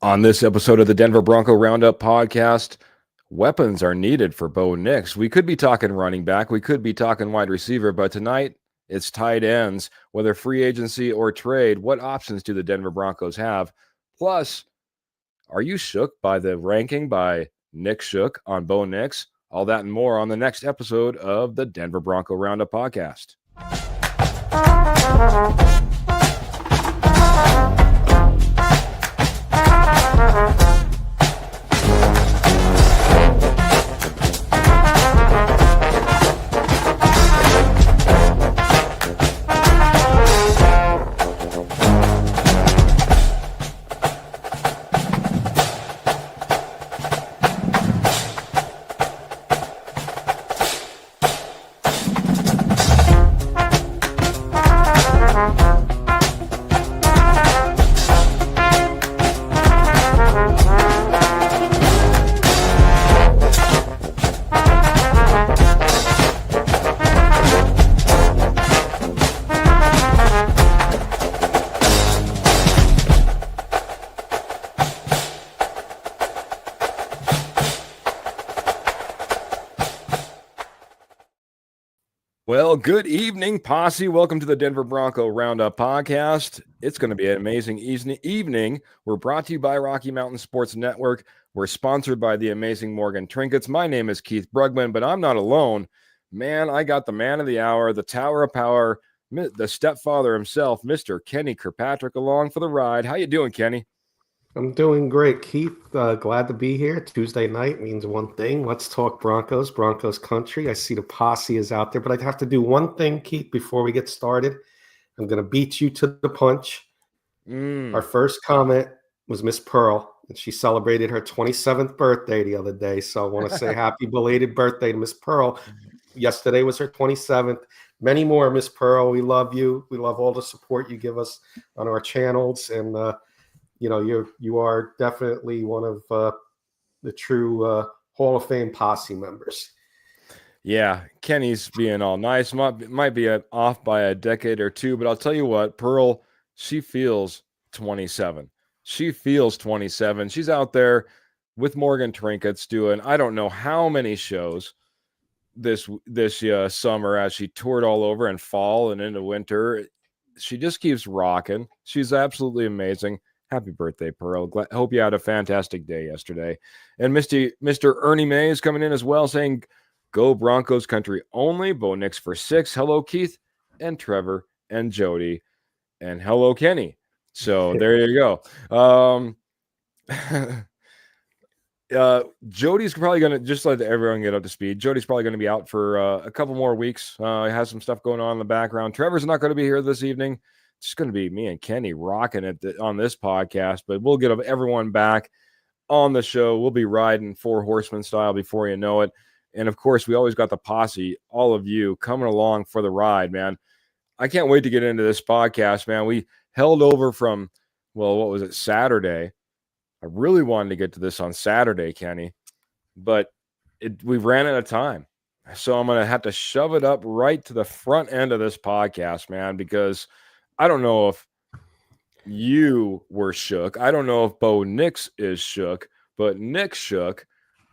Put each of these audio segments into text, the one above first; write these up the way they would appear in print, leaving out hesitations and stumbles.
On this episode of the Denver Bronco Roundup podcast, weapons are needed for Bo Nix. We could be talking running back, we could be talking wide receiver, but tonight it's tight ends. Whether free agency or trade, what options do the Denver Broncos have? Plus, are you shook by the ranking by Nick Shook on Bo Nix? All that and more on the next episode of the Denver Bronco Roundup podcast. Well, good evening, Posse. Welcome to the Denver Bronco Roundup podcast. It's going to be an amazing evening. We're brought to you by Rocky Mountain Sports Network. We're sponsored by the amazing Morgan Trinkets. My name is Keith Brugman, but I'm not alone. Man, I got the man of the hour, the tower of power, the stepfather himself, Mr. Kenny Kirkpatrick, along for the ride. How you doing, Kenny? I'm doing great, Keith. Glad to be here. Tuesday night means one thing. Let's talk Broncos, Broncos country. I see the posse is out there, but I'd have to do one thing, Keith, before we get started. I'm going to beat you to the punch. Our first comment was Miss Pearl, and she celebrated her 27th birthday the other day. So I want to say happy belated birthday to Miss Pearl. Yesterday was her 27th. Many more, Miss Pearl. We love you. We love all the support you give us on our channels, and you are definitely one of the true Hall of Fame posse members. Yeah, Kenny's being all nice. Might be off by a decade or two, but I'll tell you what, Pearl, she feels 27. She feels 27. She's out there with Morgan Trinkets doing I don't know how many shows this summer as she toured all over in fall and into winter. She just keeps rocking. She's absolutely amazing. Happy birthday, Pearl. Hope you had a fantastic day yesterday. And Mr. Ernie May is coming in as well saying, go Broncos country only. Bo Nix for 6. Hello, Keith and Trevor and Jody. And hello, Kenny. So there you go. Jody's probably going to, just let everyone get up to speed, Jody's probably going to be out for a couple more weeks. He has some stuff going on in the background. Trevor's not going to be here this evening. It's just going to be me and Kenny rocking it on this podcast, but we'll get everyone back on the show. We'll be riding 4 horsemen style before you know it. And of course, we always got the posse, all of you coming along for the ride, man. I can't wait to get into this podcast, man. We held over from, what was it, Saturday. I really wanted to get to this on Saturday, Kenny, but we ran out of time. So I'm going to have to shove it up right to the front end of this podcast, man, because I don't know if you were shook. I don't know if Bo Nix is shook, but Nick Shook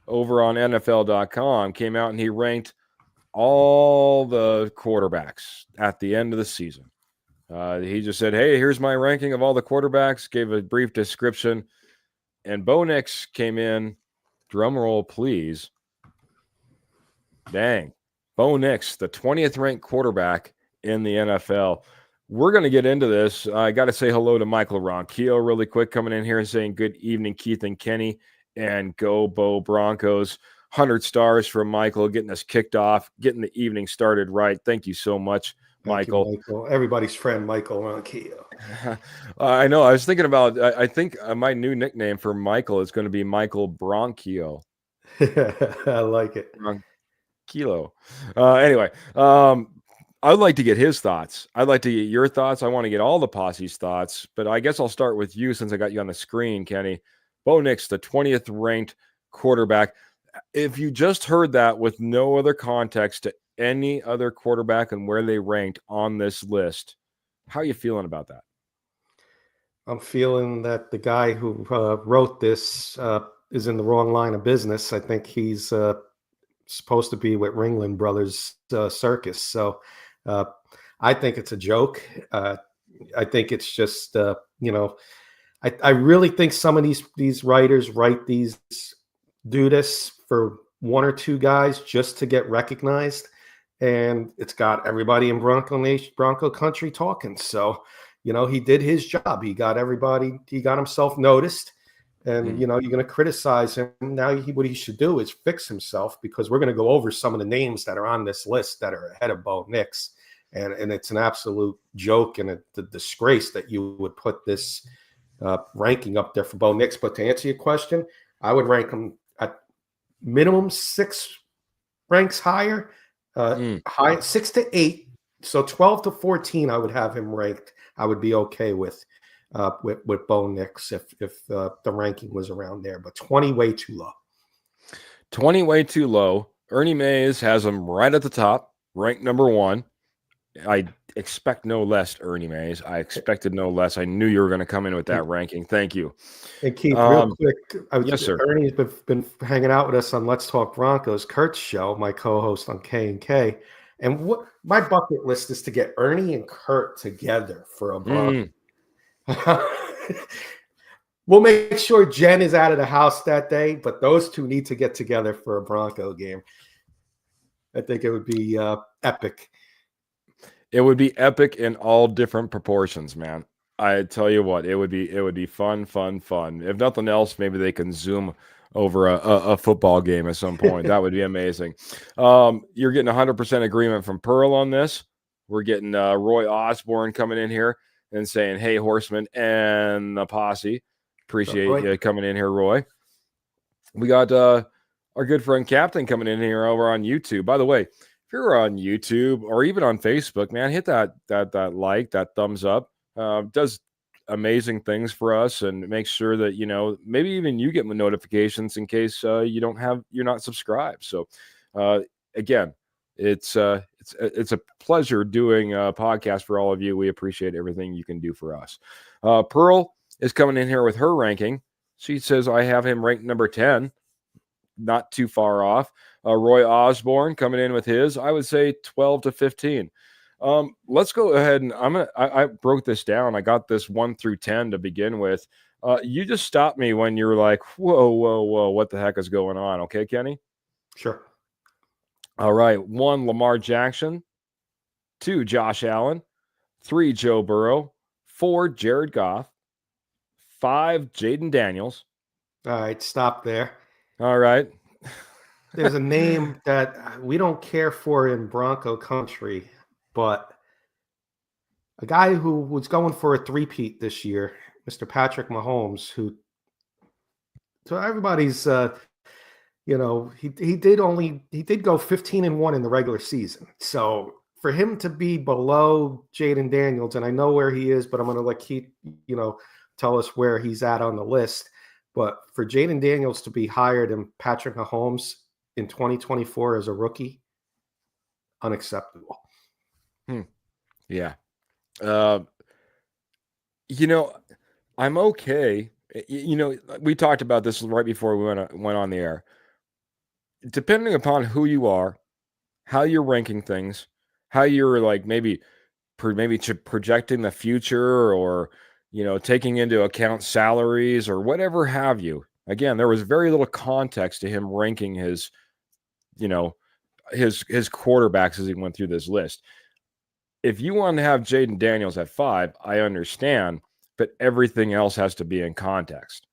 over on NFL.com came out and he ranked all the quarterbacks at the end of the season. He just said, hey, here's my ranking of all the quarterbacks, gave a brief description, and Bo Nix came in, drum roll, please. Dang. Bo Nix, the 20th ranked quarterback in the NFL. We're going to get into this. I got to say hello to Michael Ronquillo really quick, coming in here and saying good evening, Keith and Kenny, and go Bo Broncos. 100 stars from Michael, getting us kicked off, getting the evening started right. Thank you so much, Michael. Thank you, Michael. Everybody's friend, Michael Ronquillo. I know. I was thinking about, I think my new nickname for Michael is going to be Michael Bronquillo. I like it. Kilo. Anyway, I'd like to get his thoughts. I'd like to get your thoughts. I want to get all the posse's thoughts, but I guess I'll start with you since I got you on the screen, Kenny. Bo Nix, the 20th ranked quarterback. If you just heard that with no other context to any other quarterback and where they ranked on this list, how are you feeling about that? I'm feeling that the guy who wrote this is in the wrong line of business. I think he's supposed to be with Ringling Brothers Circus. So uh, I think it's a joke. I think it's just, I really think some of these writers do this for one or two guys just to get recognized, and it's got everybody in Bronco country talking. So, he did his job. He got himself noticed. And, you're going to criticize him. Now, what he should do is fix himself, because we're going to go over some of the names that are on this list that are ahead of Bo Nix. And it's an absolute joke and a disgrace that you would put this ranking up there for Bo Nix. But to answer your question, I would rank him at minimum 6 ranks higher, high 6 to 8. So 12 to 14, I would have him ranked. I would be okay with Bo Nix if the ranking was around there, but 20 way too low. 20 way too low. Ernie Mays has him right at the top, ranked number 1. I expect no less, Ernie Mays. I expected no less. I knew you were going to come in with that ranking. Thank you. And Keith, real quick, yes, sir. Ernie's been hanging out with us on Let's Talk Broncos, Kurt's show, my co-host on K&K. And what my bucket list is to get Ernie and Kurt together for a Bronco. We'll make sure Jen is out of the house that day, but those two need to get together for a Bronco game. I think it would be epic. It would be epic in all different proportions, man. I tell you what, it would be fun. If nothing else, maybe they can Zoom over a football game at some point. That would be amazing. You're getting 100% agreement from Pearl on this. We're getting Roy Osborne coming in here and saying, "Hey, Horseman and the posse, appreciate you coming in here, Roy." We got our good friend Captain coming in here over on YouTube. By the way, if you're on YouTube or even on Facebook, man, hit that like, that thumbs up. Does amazing things for us, and make sure that maybe even you get notifications in case you're not subscribed. So again, it's a pleasure doing a podcast for all of you. We appreciate everything you can do for us. Pearl is coming in here with her ranking. She says I have him ranked number 10, not too far off. Roy Osborne coming in with his, I would say 12 to 15. Let's go ahead and I broke this down. I got this 1 through 10 to begin with. You just stopped me when you were like, whoa, what the heck is going on? Okay, Kenny? Sure. All right. 1, Lamar Jackson. 2, Josh Allen. 3, Joe Burrow. 4, Jared Goff. 5, Jaden Daniels. All right, stop there. All right. There's a name that we don't care for in Bronco country, but a guy who was going for a three-peat this year, Mr. Patrick Mahomes, so everybody's, he did go 15-1 in the regular season. So for him to be below Jaden Daniels, and I know where he is, but I'm going to let Keith, tell us where he's at on the list. But for Jaden Daniels to be higher than Patrick Mahomes in 2024 as a rookie, unacceptable. Yeah. I'm okay. We talked about this right before we went on the air. Depending upon who you are, how you're ranking things, how you're like maybe projecting the future, or taking into account salaries or whatever have you. Again, there was very little context to him ranking his quarterbacks as he went through this list. If you want to have Jaden Daniels at 5, I understand, but everything else has to be in context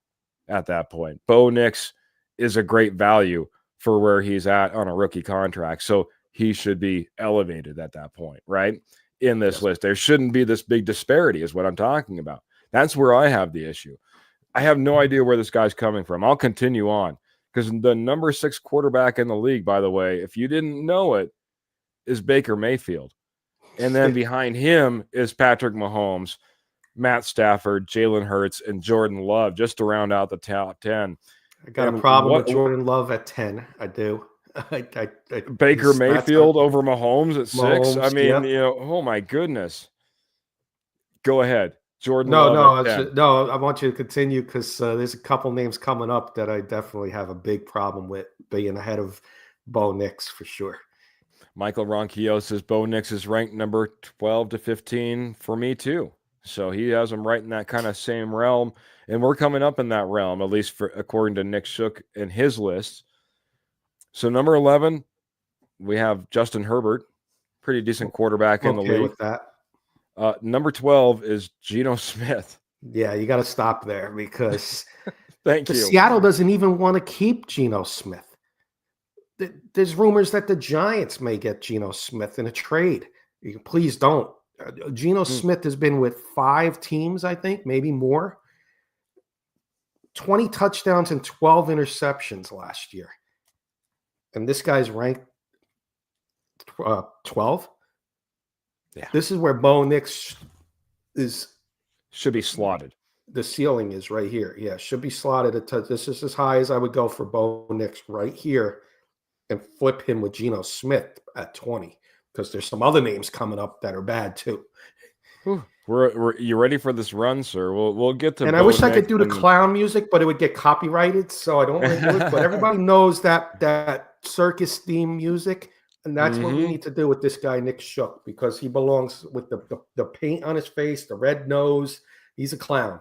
at that point. Bo Nix is a great value for where he's at on a rookie contract, so he should be elevated at that point, right? In this list, there shouldn't be this big disparity is what I'm talking about. That's where I have the issue. I have no idea where this guy's coming from. I'll continue on, because the number 6 quarterback in the league, by the way, if you didn't know it, is Baker Mayfield. And then behind him is Patrick Mahomes, Matt Stafford, Jalen Hurts, and Jordan Love, just to round out the top 10. I got a problem with Jordan Love at 10. I do. Baker Mayfield over Mahomes at 6. I mean, oh my goodness. Go ahead. Jordan No, Love at no, 10. no. I want you to continue because there's a couple names coming up that I definitely have a big problem with being ahead of Bo Nix for sure. Michael Ronquillo says Bo Nix is ranked number 12 to 15 for me too. So he has him right in that kind of same realm. And we're coming up in that realm, at least for according to Nick Shook in his list. So number 11, we have Justin Herbert, pretty decent quarterback in the Okay league. with that. Number 12 is Geno Smith. Yeah, you got to stop there because Thank you. Seattle doesn't even want to keep Geno Smith. There's rumors that the Giants may get Geno Smith in a trade. Please don't. Geno Smith has been with 5 teams, I think, maybe more. 20 touchdowns and 12 interceptions last year. And this guy's ranked 12. Yeah. This is where Bo Nix should be slotted. The ceiling is right here. Yeah, should be slotted. This is as high as I would go for Bo Nix right here and flip him with Geno Smith at 20 because there's some other names coming up that are bad too. You ready for this run, sir? We'll get to. And I wish I could do the clown music, but it would get copyrighted, so I don't want to do it. But everybody knows that circus theme music, and that's what we need to do with this guy Nick Shook because he belongs with the paint on his face, the red nose. He's a clown.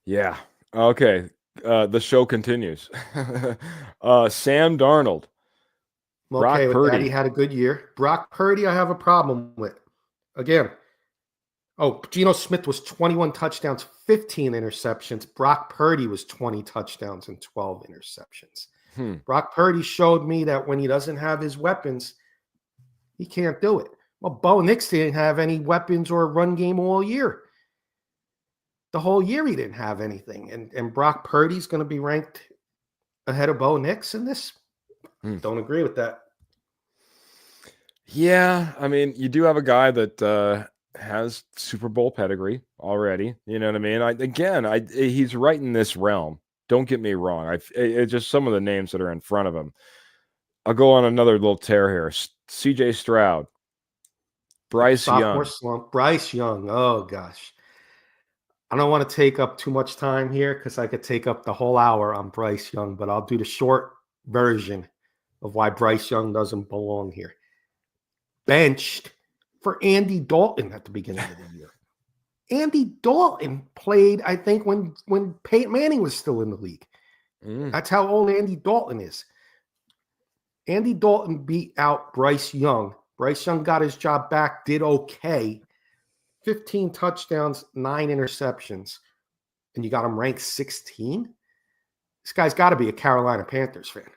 Yeah. Okay. The show continues. Sam Darnold. Okay, with that, he had a good year. Brock Purdy, I have a problem with. Again. Oh, Geno Smith was 21 touchdowns, 15 interceptions. Brock Purdy was 20 touchdowns and 12 interceptions. Brock Purdy showed me that when he doesn't have his weapons, he can't do it. Well, Bo Nix didn't have any weapons or run game all year. The whole year he didn't have anything. And Brock Purdy's going to be ranked ahead of Bo Nix in this? Don't agree with that. Yeah, I mean, you do have a guy that has Super Bowl pedigree already. You know what I mean? He's right in this realm. Don't get me wrong. It's just some of the names that are in front of him. I'll go on another little tear here. C.J. Stroud, Bryce Young. Slump. Bryce Young. Oh gosh, I don't want to take up too much time here because I could take up the whole hour on Bryce Young, but I'll do the short version of why Bryce Young doesn't belong here. Benched for Andy Dalton at the beginning of the year. Andy Dalton played, I think, when Peyton Manning was still in the league. That's how old Andy Dalton is. Andy Dalton beat out Bryce Young. Bryce Young got his job back, did okay. 15 touchdowns, 9 interceptions. And you got him ranked 16? This guy's got to be a Carolina Panthers fan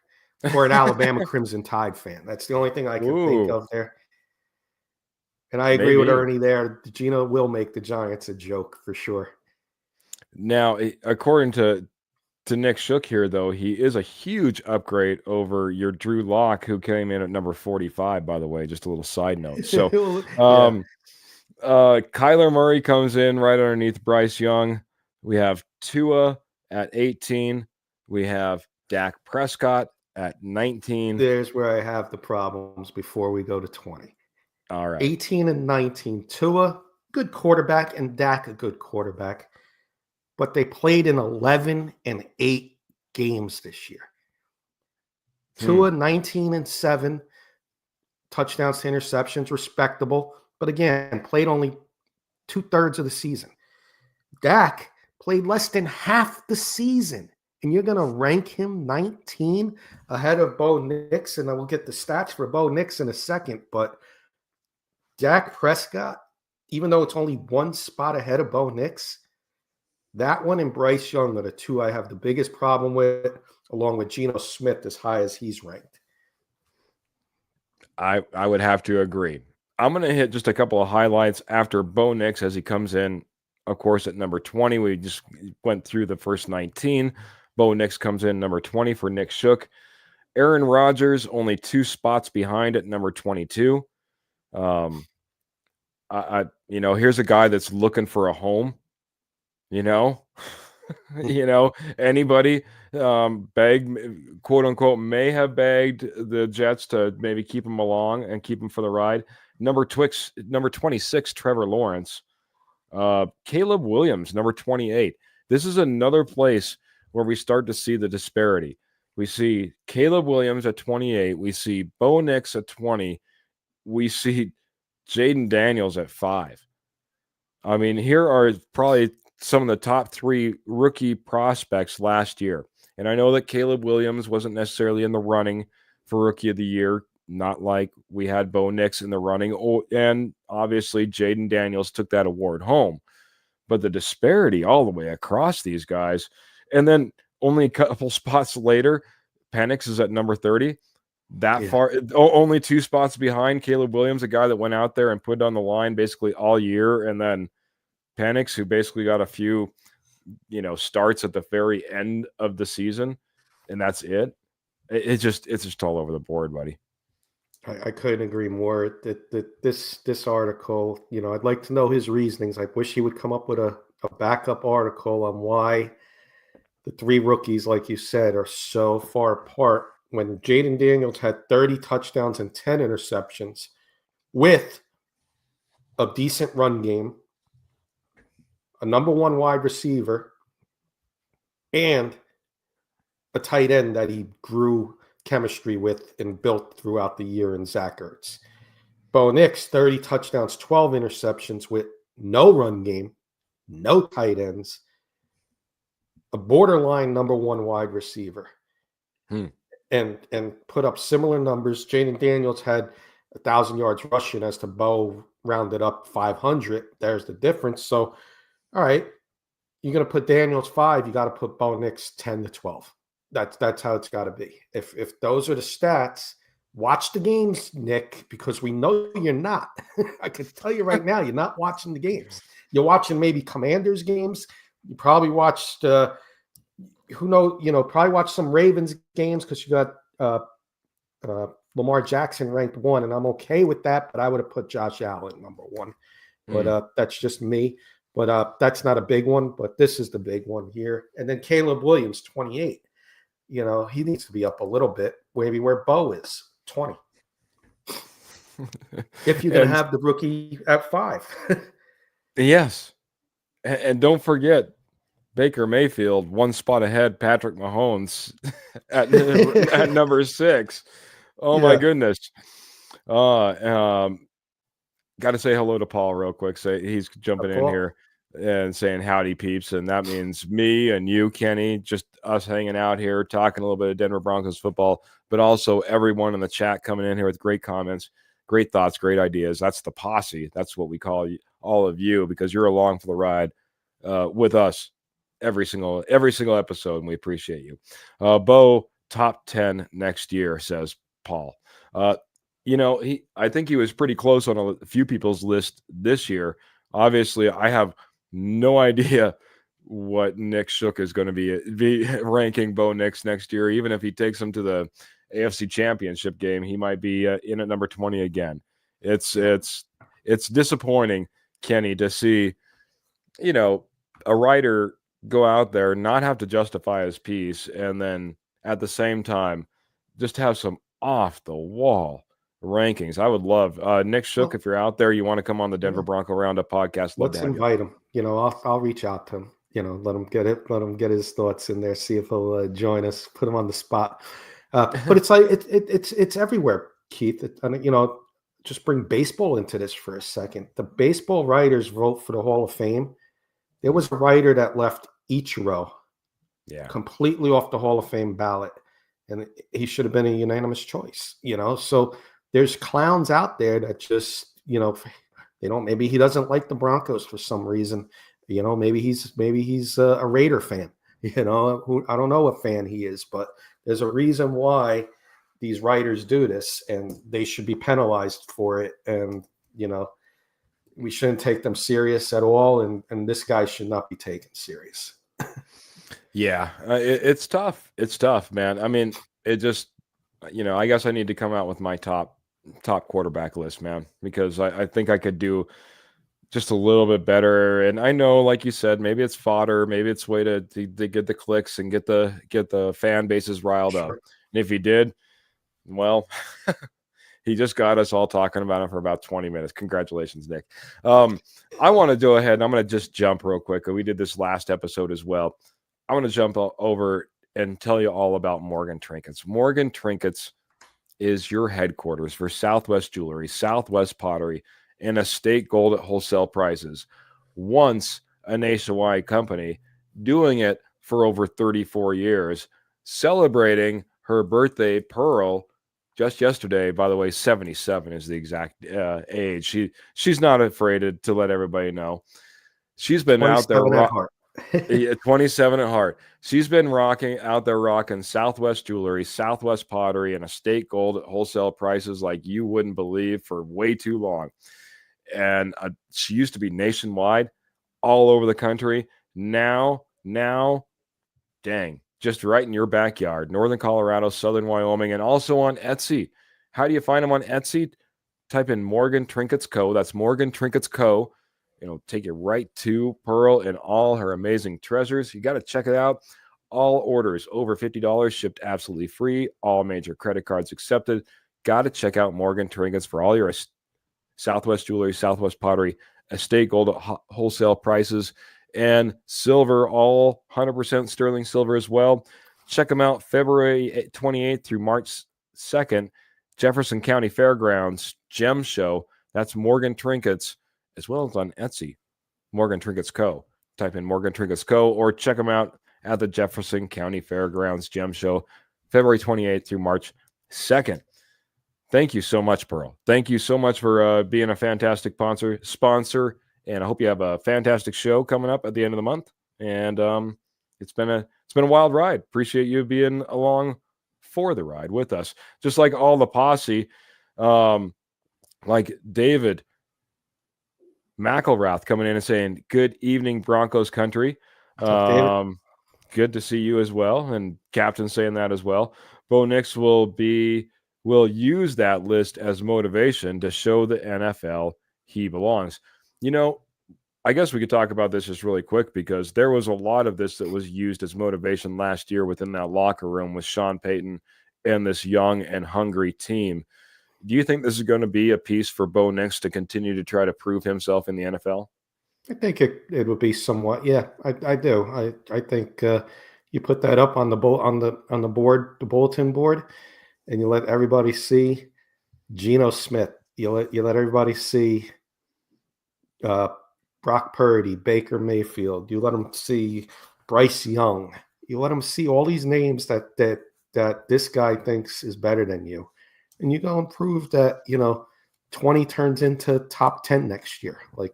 or an Alabama Crimson Tide fan. That's the only thing I can think of there. And I agree with Ernie there. Geno will make the Giants a joke for sure. Now, according to Nick Shook here, though, he is a huge upgrade over your Drew Lock, who came in at number 45, by the way. Just a little side note. So, Kyler Murray comes in right underneath Bryce Young. We have Tua at 18. We have Dak Prescott at 19. There's where I have the problems before we go to 20. All right. 18 and 19. Tua, good quarterback, and Dak, a good quarterback. But they played in 11 and 8 games this year. Tua, 19 and 7. Touchdowns to interceptions, respectable. But again, played only 2/3 of the season. Dak played less than half the season. And you're going to rank him 19 ahead of Bo Nix. And I will get the stats for Bo Nix in a second. But Dak Prescott, even though it's only 1 spot ahead of Bo Nix, that one and Bryce Young are the 2 I have the biggest problem with, along with Geno Smith as high as he's ranked. I would have to agree. I'm going to hit just a couple of highlights after Bo Nix as he comes in, of course, at number 20. We just went through the first 19. Bo Nix comes in number 20 for Nick Shook. Aaron Rodgers only 2 spots behind at number 22. Here's a guy that's looking for a home. Anybody begged, quote unquote, may have begged the Jets to maybe keep him along and keep him for the ride. Number 26, Trevor Lawrence. Caleb Williams, number 28. This is another place where we start to see the disparity. We see Caleb Williams at 28. We see Bo Nix at 20. We see Jaden Daniels at 5. I mean, here are probably some of the top 3 rookie prospects last year. And I know that Caleb Williams wasn't necessarily in the running for Rookie of the Year, not like we had Bo Nix in the running. And obviously, Jaden Daniels took that award home. But the disparity all the way across these guys. And then only a couple spots later, Penix is at number 30. That far, only 2 spots behind Caleb Williams, a guy that went out there and put it on the line basically all year. And then Penix, who basically got a few, starts at the very end of the season, and that's it. It's just all over the board, buddy. I couldn't agree more. This article, I'd like to know his reasonings. I wish he would come up with a backup article on why the 3 rookies, like you said, are so far apart. When Jaden Daniels had 30 touchdowns and 10 interceptions with a decent run game, a number 1 wide receiver, and a tight end that he grew chemistry with and built throughout the year in Zach Ertz. Bo Nix, 30 touchdowns, 12 interceptions with no run game, no tight ends, a borderline number 1 wide receiver, and put up similar numbers. Jaden Daniels had 1,000 yards rushing as to Bo rounded up 500. There's the difference. So, all right, you're going to put Daniels 5, you got to put Bo Nix 10 to 12. That's how it's got to be. If those are the stats, watch the games, Nick, because we know you're not. I can tell you right now, you're not watching the games. You're watching maybe Commanders games. You probably watched, probably watched some Ravens games because you got Lamar Jackson ranked 1, and I'm okay with that, but I would have put Josh Allen number 1. But that's just me. But that's not a big one, but this is the big one here. And then Caleb Williams, 28. He needs to be up a little bit, maybe where Bo is, 20. If you're going to have the rookie at 5. Yes. And don't forget, Baker Mayfield, 1 spot ahead, Patrick Mahomes at number 6. Oh, my goodness. Got to say hello to Paul real quick. He's jumping in here and saying howdy peeps, and that means me and you, Kenny, just us hanging out here talking a little bit of Denver Broncos football, but also everyone in the chat coming in here with great comments, great thoughts, great ideas. That's the posse. That's what we call all of you, because you're along for the ride with us every single episode, and we appreciate you. Bo, top 10 next year, says Paul. I think he was pretty close on a few people's list this year. Obviously, I have no idea what Nick Shook is going to be ranking Bo Nix next year. Even if he takes him to the AFC Championship game, he might be in at number 20 again. It's disappointing, Kenny, to see, a writer go out there, not have to justify his piece, and then at the same time, just have some off the wall rankings. I would love Nick Shook. If you're out there, you want to come on the Denver Bronco Roundup podcast, let's invite him. I'll reach out to him. Let him get it. Let him get his thoughts in there. See if he'll join us. Put him on the spot. But it's like it's everywhere, Keith. Just bring baseball into this for a second. The baseball writers vote for the Hall of Fame. There was a writer that left Ichiro completely off the Hall of Fame ballot, and he should have been a unanimous choice. So there's clowns out there that just, maybe he doesn't like the Broncos for some reason. Maybe he's a Raider fan. I don't know what fan he is, but there's a reason why these writers do this, and they should be penalized for it. And, we shouldn't take them serious at all. And this guy should not be taken serious. Yeah, it's tough. It's tough, man. I mean, it just, I guess I need to come out with my top quarterback list, man, because I think I could do just a little bit better. And I know, like you said, maybe it's fodder, maybe it's way to get the clicks and get the fan bases riled up. And if he did, well, He just got us all talking about him for about 20 minutes. Congratulations, Nick. I want to go ahead and I'm going to just jump real quick. We did this last episode as well. I want to jump over and tell you all about Morgan Trinkets. Morgan Trinkets is your headquarters for Southwest Jewelry, Southwest Pottery, and Estate Gold at wholesale prices. Once a nationwide company, doing it for over 34 years, celebrating her birthday, Pearl, just yesterday. By the way, 77 is the exact age. She's not afraid to let everybody know. She's been out there. 27 at heart. She's been rocking Southwest Jewelry, Southwest Pottery, and Estate Gold at wholesale prices like you wouldn't believe for way too long. And she used to be nationwide, all over the country. Now, dang, just right in your backyard, Northern Colorado, Southern Wyoming, and also on Etsy. How do you find them on Etsy? Type in Morgan Trinkets Co. That's Morgan Trinkets Co. It'll take you right to Pearl and all her amazing treasures. You got to check it out. All orders over $50 shipped absolutely free. All major credit cards accepted. Got to check out Morgan Trinkets for all your Southwest Jewelry, Southwest Pottery, Estate Gold at wholesale prices, and silver, all 100% sterling silver as well. Check them out February 28th through March 2nd, Jefferson County Fairgrounds Gem Show. That's Morgan Trinkets, as well as on Etsy, Morgan Trinkets Co. Type in Morgan Trinkets Co. or check them out at the Jefferson County Fairgrounds Gem Show, February 28th through March 2nd. Thank you so much, Pearl. Thank you so much for being a fantastic sponsor, and I hope you have a fantastic show coming up at the end of the month. And it's been a wild ride. Appreciate you being along for the ride with us, just like all the posse, like David McElrath coming in and saying, "Good evening, Broncos country." Good to see you as well, and Captain saying that as well. Bo Nix will use that list as motivation to show the NFL he belongs. I guess we could talk about this just really quick because there was a lot of this that was used as motivation last year within that locker room with Sean Payton and this young and hungry team. Do you think this is going to be a piece for Bo Nix to continue to try to prove himself in the NFL? I think it would be somewhat. Yeah, I do. I think you put that up on the board, the bulletin board, and you let everybody see Geno Smith. You let everybody see Brock Purdy, Baker Mayfield. You let them see Bryce Young. You let them see all these names that this guy thinks is better than you. And you go and prove that, 20 turns into top 10 next year, like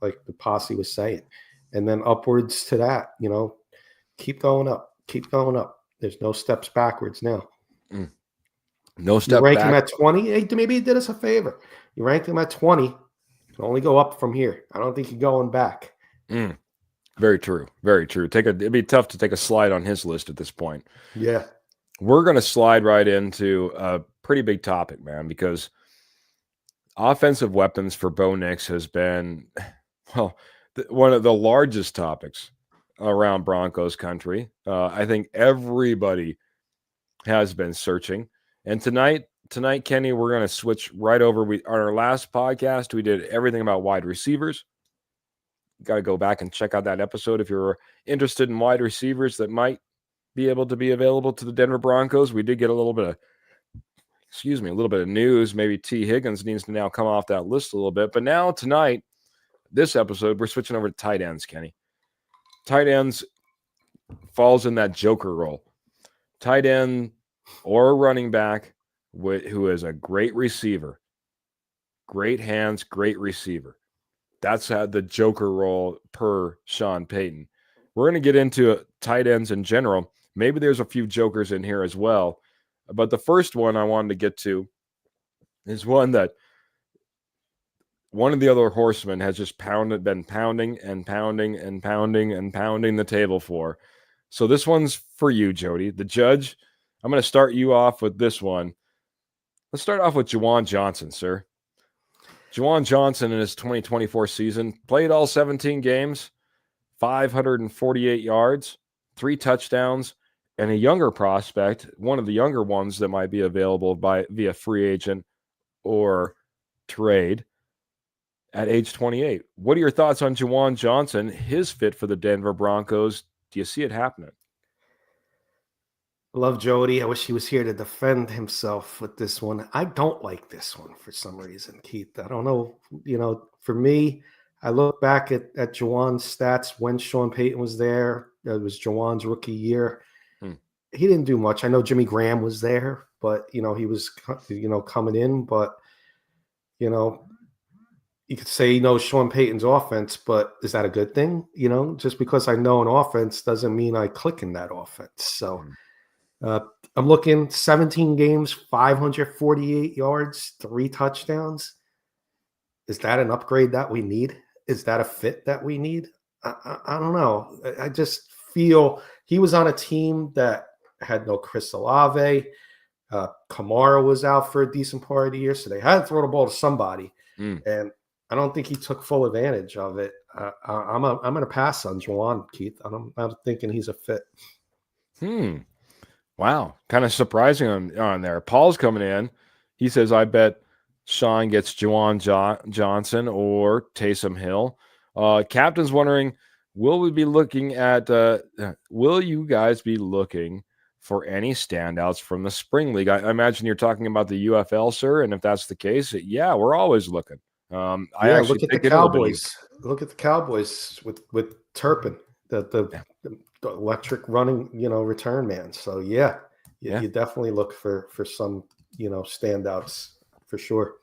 the posse was saying. And then upwards to that, keep going up. There's no steps backwards now. No step back. You rank back. him at 20. Hey, maybe he did us a favor. You rank him at 20. You can only go up from here. I don't think you're going back. Very true. Very true. It'd be tough to take a slide on his list at this point. Yeah. We're going to slide right into a pretty big topic, man, because offensive weapons for Bo Nix has been, one of the largest topics around Broncos country. I think everybody has been searching. And tonight, Kenny, we're going to switch right over. On our last podcast, we did everything about wide receivers. Got to go back and check out that episode if you're interested in wide receivers that might be able to be available to the Denver Broncos. We did get a little bit of news. Maybe T. Higgins needs to now come off that list a little bit. But now tonight, this episode, we're switching over to tight ends, Kenny. Tight ends falls in that joker role. Tight end or a running back who is a great receiver. Great hands, great receiver. That's the joker role per Sean Payton. We're going to get into tight ends in general. Maybe there's a few jokers in here as well. But the first one I wanted to get to is one that one of the other horsemen has just been pounding the table for. So this one's for you, Jody. The judge, I'm going to start you off with this one. Let's start off with Juwan Johnson, sir. Juwan Johnson in his 2024 season played all 17 games, 548 yards, 3 touchdowns, and a younger prospect, one of the younger ones that might be available via free agent, or trade at age 28. What are your thoughts on Juwan Johnson, his fit for the Denver Broncos? Do you see it happening? I love Jody. I wish he was here to defend himself with this one. I don't like this one for some reason, Keith. I don't know. For me, I look back at Juwan's stats when Sean Payton was there. It was Juwan's rookie year. He didn't do much. I know Jimmy Graham was there, but he was coming in. But you could say he knows Sean Payton's offense, but is that a good thing? Just because I know an offense doesn't mean I click in that offense. So I'm looking 17 games, 548 yards, 3 touchdowns. Is that an upgrade that we need? Is that a fit that we need? I don't know. I just feel he was on a team that had no Chris Olave. Kamara was out for a decent part of the year, so they had to throw the ball to somebody. And I don't think he took full advantage of it. I'm going to pass on Juwan, Keith. I'm not thinking he's a fit. Wow. Kind of surprising on there. Paul's coming in. He says, I bet Sean gets Juwan Johnson or Taysom Hill. Captain's wondering, will you guys be looking for any standouts from the spring league? I imagine you're talking about the UFL, sir. And if that's the case, yeah, we're always looking. I actually look at the Cowboys. Look at the Cowboys with Turpin, the electric running, return man. So you definitely look for some, standouts for sure.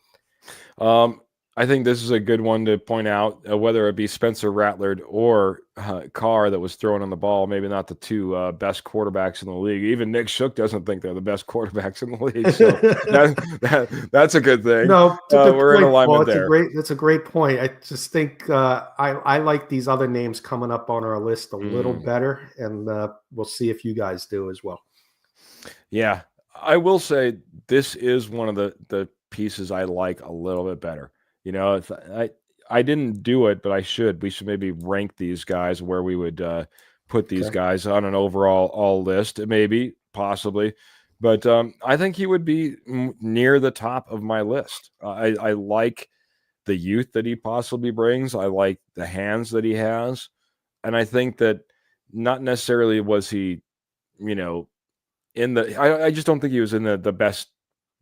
I think this is a good one to point out, whether it be Spencer Rattler or Carr that was throwing on the ball, maybe not the two best quarterbacks in the league. Even Nick Shook doesn't think they're the best quarterbacks in the league. So that's a good thing. No, we're in alignment there. That's a great point. I just think I like these other names coming up on our list a little better, and we'll see if you guys do as well. Yeah, I will say this is one of the pieces I like a little bit better. I didn't do it, but I should. We should maybe rank these guys where we would put these guys on an overall list, maybe, possibly. But I think he would be near the top of my list. I like the youth that he possibly brings. I like the hands that he has. And I think that not necessarily was he, I just don't think he was in the best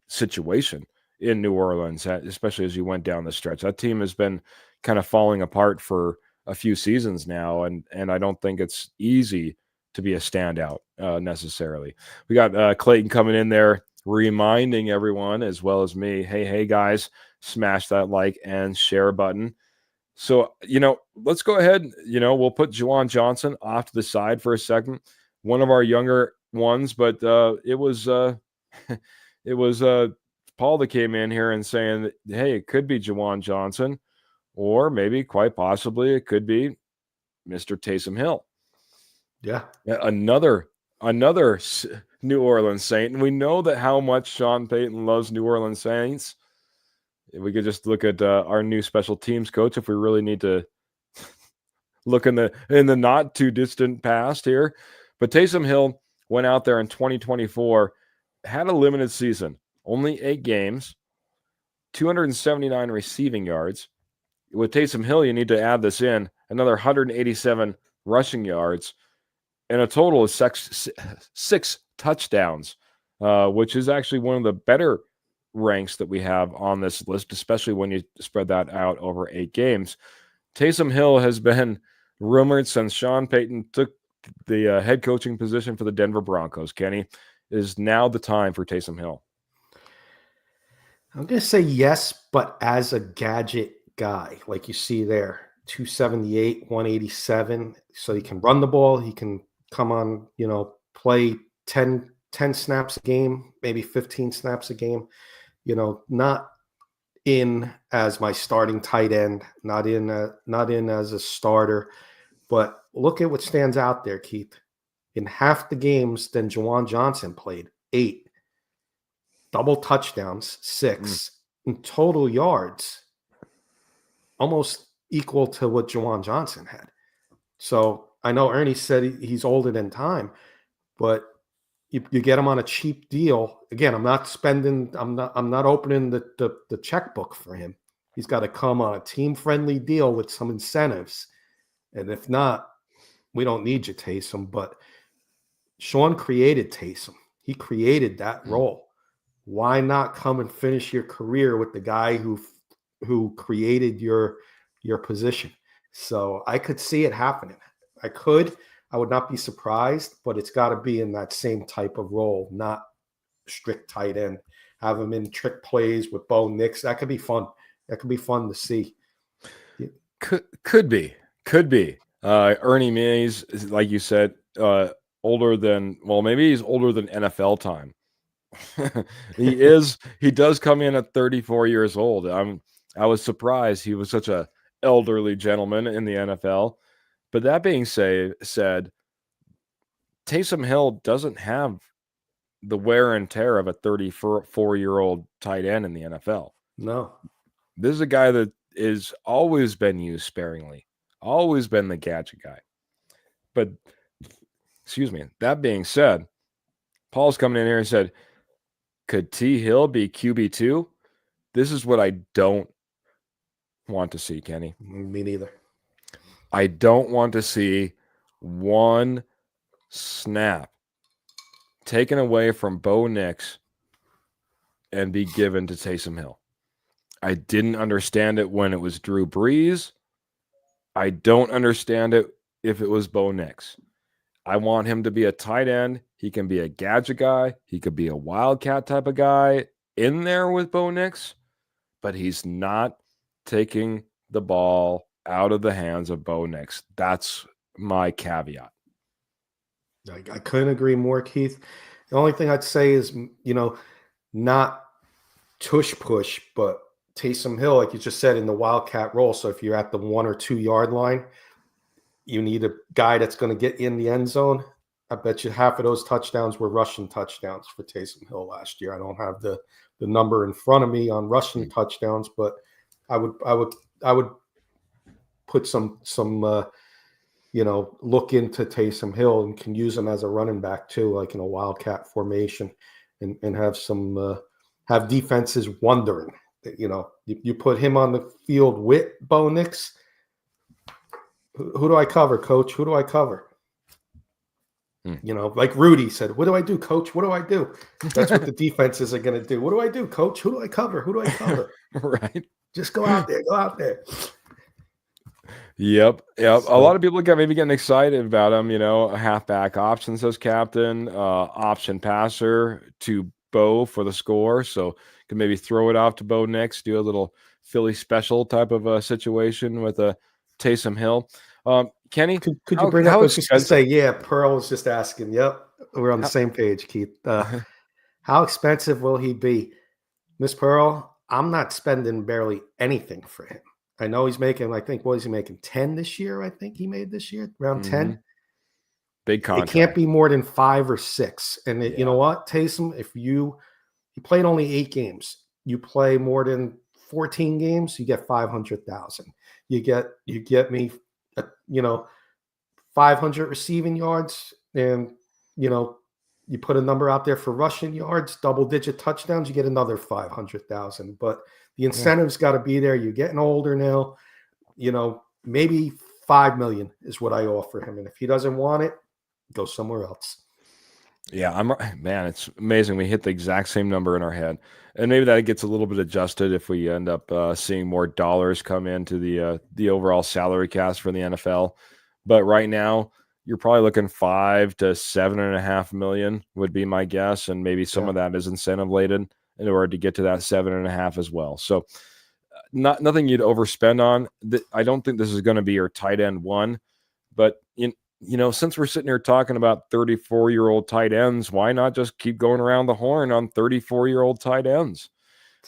situation in New Orleans, especially as you went down the stretch. That team has been kind of falling apart for a few seasons now, and I don't think it's easy to be a standout necessarily. We got Clayton coming in there, reminding everyone as well as me, hey guys, smash that like and share button. So, let's go ahead. We'll put Juwan Johnson off to the side for a second. One of our younger ones, but it was Paul that came in here and saying that, hey, it could be Juwan Johnson, or maybe quite possibly it could be Mr. Taysom Hill. Yeah, another New Orleans Saint, and we know that how much Sean Payton loves New Orleans Saints. We could just look at our new special teams coach if we really need to look in the not too distant past here. But Taysom Hill went out there in 2024, had a limited season, only 8 games, 279 receiving yards. With Taysom Hill, you need to add this in, another 187 rushing yards, and a total of 6 touchdowns, which is actually one of the better ranks that we have on this list, especially when you spread that out over 8 games. Taysom Hill has been rumored since Sean Payton took the head coaching position for the Denver Broncos. Kenny, is now the time for Taysom Hill? I'm going to say yes, but as a gadget guy, like you see there, 278, 187. So he can run the ball. He can come on, play 10 snaps a game, maybe 15 snaps a game, not in as my starting tight end, not in as a starter. But look at what stands out there, Keith. In half the games than Juwan Johnson played, 8. Double touchdowns, 6. In total yards, almost equal to what Juwan Johnson had. So I know Ernie said he's older than time, but you get him on a cheap deal. Again, I'm not opening the checkbook for him. He's got to come on a team-friendly deal with some incentives. And if not, we don't need you, Taysom. But Sean created Taysom. He created that role. Why not come and finish your career with the guy who created your position? So I could see it happening. I would not be surprised, but it's got to be in that same type of role, not strict tight end. Have him in trick plays with Bo Nix. That could be fun. That could be fun to see. Could be. Ernie Mays, like you said, older than, well, maybe he's older than NFL time. He does come in at 34 years old. I was surprised he was such a elderly gentleman in the NFL. But that being said, Taysom Hill doesn't have the wear and tear of a 34-year-old tight end in the NFL. No. This is a guy that is always been used sparingly, always been the gadget guy. But, excuse me, that being said, Paul's coming in here and said, could T. Hill be QB2? This is what I don't want to see, Kenny. Me neither. I don't want to see one snap taken away from Bo Nix and be given to Taysom Hill. I didn't understand it when it was Drew Brees. I don't understand it if it was Bo Nix. I want him to be a tight end. He can be a gadget guy. He could be a wildcat type of guy in there with Bo Nix, but he's not taking the ball out of the hands of Bo Nix. That's my caveat. I couldn't agree more, Keith. The only thing I'd say is, not tush push, but Taysom Hill, like you just said, in the wildcat role. So if you're at the 1 or 2 yard line, you need a guy that's going to get in the end zone. I bet you half of those touchdowns were rushing touchdowns for Taysom Hill last year. I don't have the number in front of me on rushing touchdowns, but I would put some look into Taysom Hill and can use him as a running back too, like in a wildcat formation, and have defenses wondering. You put him on the field with Bo Nix. Who do I cover, coach? Who do I cover? Like Rudy said, what do I do, coach? What do I do? That's what the defenses are going to do. What do I do, coach? Who do I cover? Who do I cover? Right. Just go out there. Go out there. Yep. A lot of people maybe getting excited about him, a halfback option, says captain, option passer to Bo for the score. So can maybe throw it off to Bo Nix, do a little Philly special type of a situation with a Taysom Hill. Kenny, could you bring up? I was just going to say, yeah. Pearl was just asking. Yep, we're on the same page, Keith. How expensive will he be, Miss Pearl? I'm not spending barely anything for him. I know he's making. I think what is he making? 10 this year. I think he made this year around 10. Big contract. It can't be more than 5 or 6. And you know what, Taysom? If he played only 8 games, you play more than 14 games, you get 500,000. You get me, 500 receiving yards, and you put a number out there for rushing yards, double-digit touchdowns, you get another 500,000. But the incentive's got to be there. You're getting older now. Maybe $5 million is what I offer him, and if he doesn't want it, go somewhere else. Yeah, man, it's amazing. We hit the exact same number in our head, and maybe that gets a little bit adjusted if we end up seeing more dollars come into the overall salary cast for the NFL. But right now, you're probably looking 5 to 7.5 million would be my guess, and maybe some of that is incentive laden in order to get to that 7.5 as well. So, nothing you'd overspend on. I don't think this is going to be your tight end one, but since we're sitting here talking about 34-year-old tight ends, why not just keep going around the horn on 34-year-old tight ends?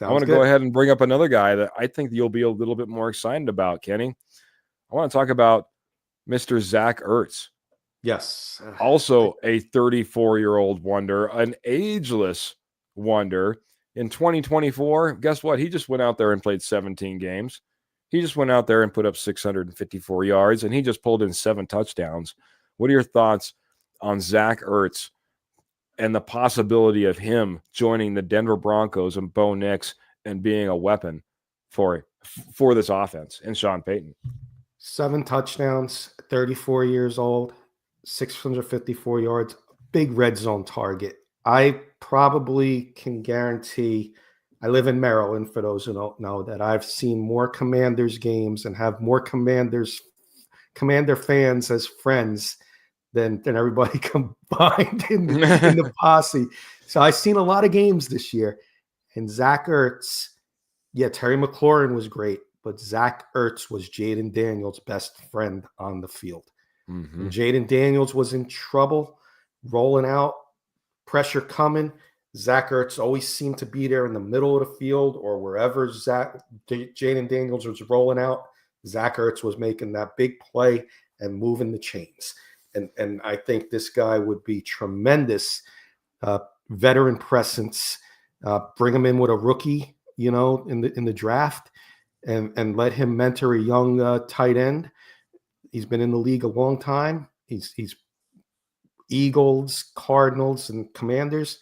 I want to go ahead and bring up another guy that I think you'll be a little bit more excited about, Kenny. I want to talk about Mr. Zach Ertz. Yes. Also a 34-year-old wonder, an ageless wonder. In 2024, guess what? He just went out there and played 17 games. He just went out there and put up 654 yards, and he just pulled in 7 touchdowns. What are your thoughts on Zach Ertz and the possibility of him joining the Denver Broncos and Bo Nix and being a weapon for this offense and Sean Payton. 7 touchdowns, 34 years old, 654 yards, big red zone target. I probably can guarantee, I live in Maryland, for those who don't know, that I've seen more Commanders games and have more Commander fans as friends than everybody combined in the posse. So I've seen a lot of games this year. And Zach Ertz, yeah, Terry McLaurin was great, but Zach Ertz was Jaden Daniels' best friend on the field. Mm-hmm. When Jaden Daniels was in trouble, rolling out, pressure coming, Zach Ertz always seemed to be there in the middle of the field or wherever Jaden Daniels was rolling out. Zach Ertz was making that big play and moving the chains. And I think this guy would be tremendous veteran presence. Bring him in with a rookie, in the draft, and let him mentor a young tight end. He's been in the league a long time. He's Eagles, Cardinals, and Commanders.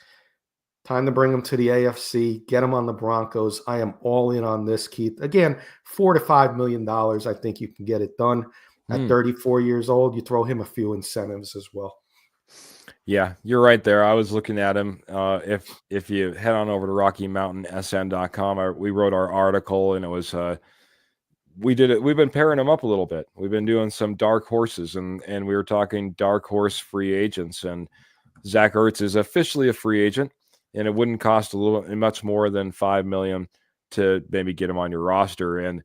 Time to bring him to the AFC, get him on the Broncos. I am all in on this, Keith. Again, $4 to $5 million. I think you can get it done. At 34 years old, you throw him a few incentives as well. Yeah, you're right there. I was looking at him. If you head on over to RockyMountainSN.com, we wrote our article, and it was we've been pairing them up a little bit. We've been doing some dark horses, and we were talking dark horse free agents, and Zach Ertz is officially a free agent, and it wouldn't cost much more than $5 million to maybe get him on your roster. And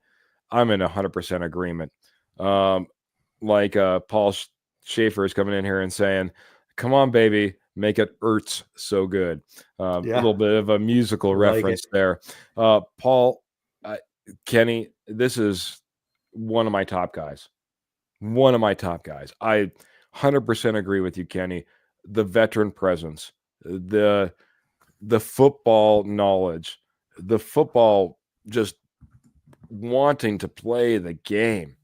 I'm in 100% agreement. Paul Schaefer is coming in here and saying, "Come on, baby, make it Ertz so good." A little bit of a musical reference there. Paul, Kenny, this is one of my top guys. I 100% agree with you, Kenny. The veteran presence, the football knowledge, the football just wanting to play the game.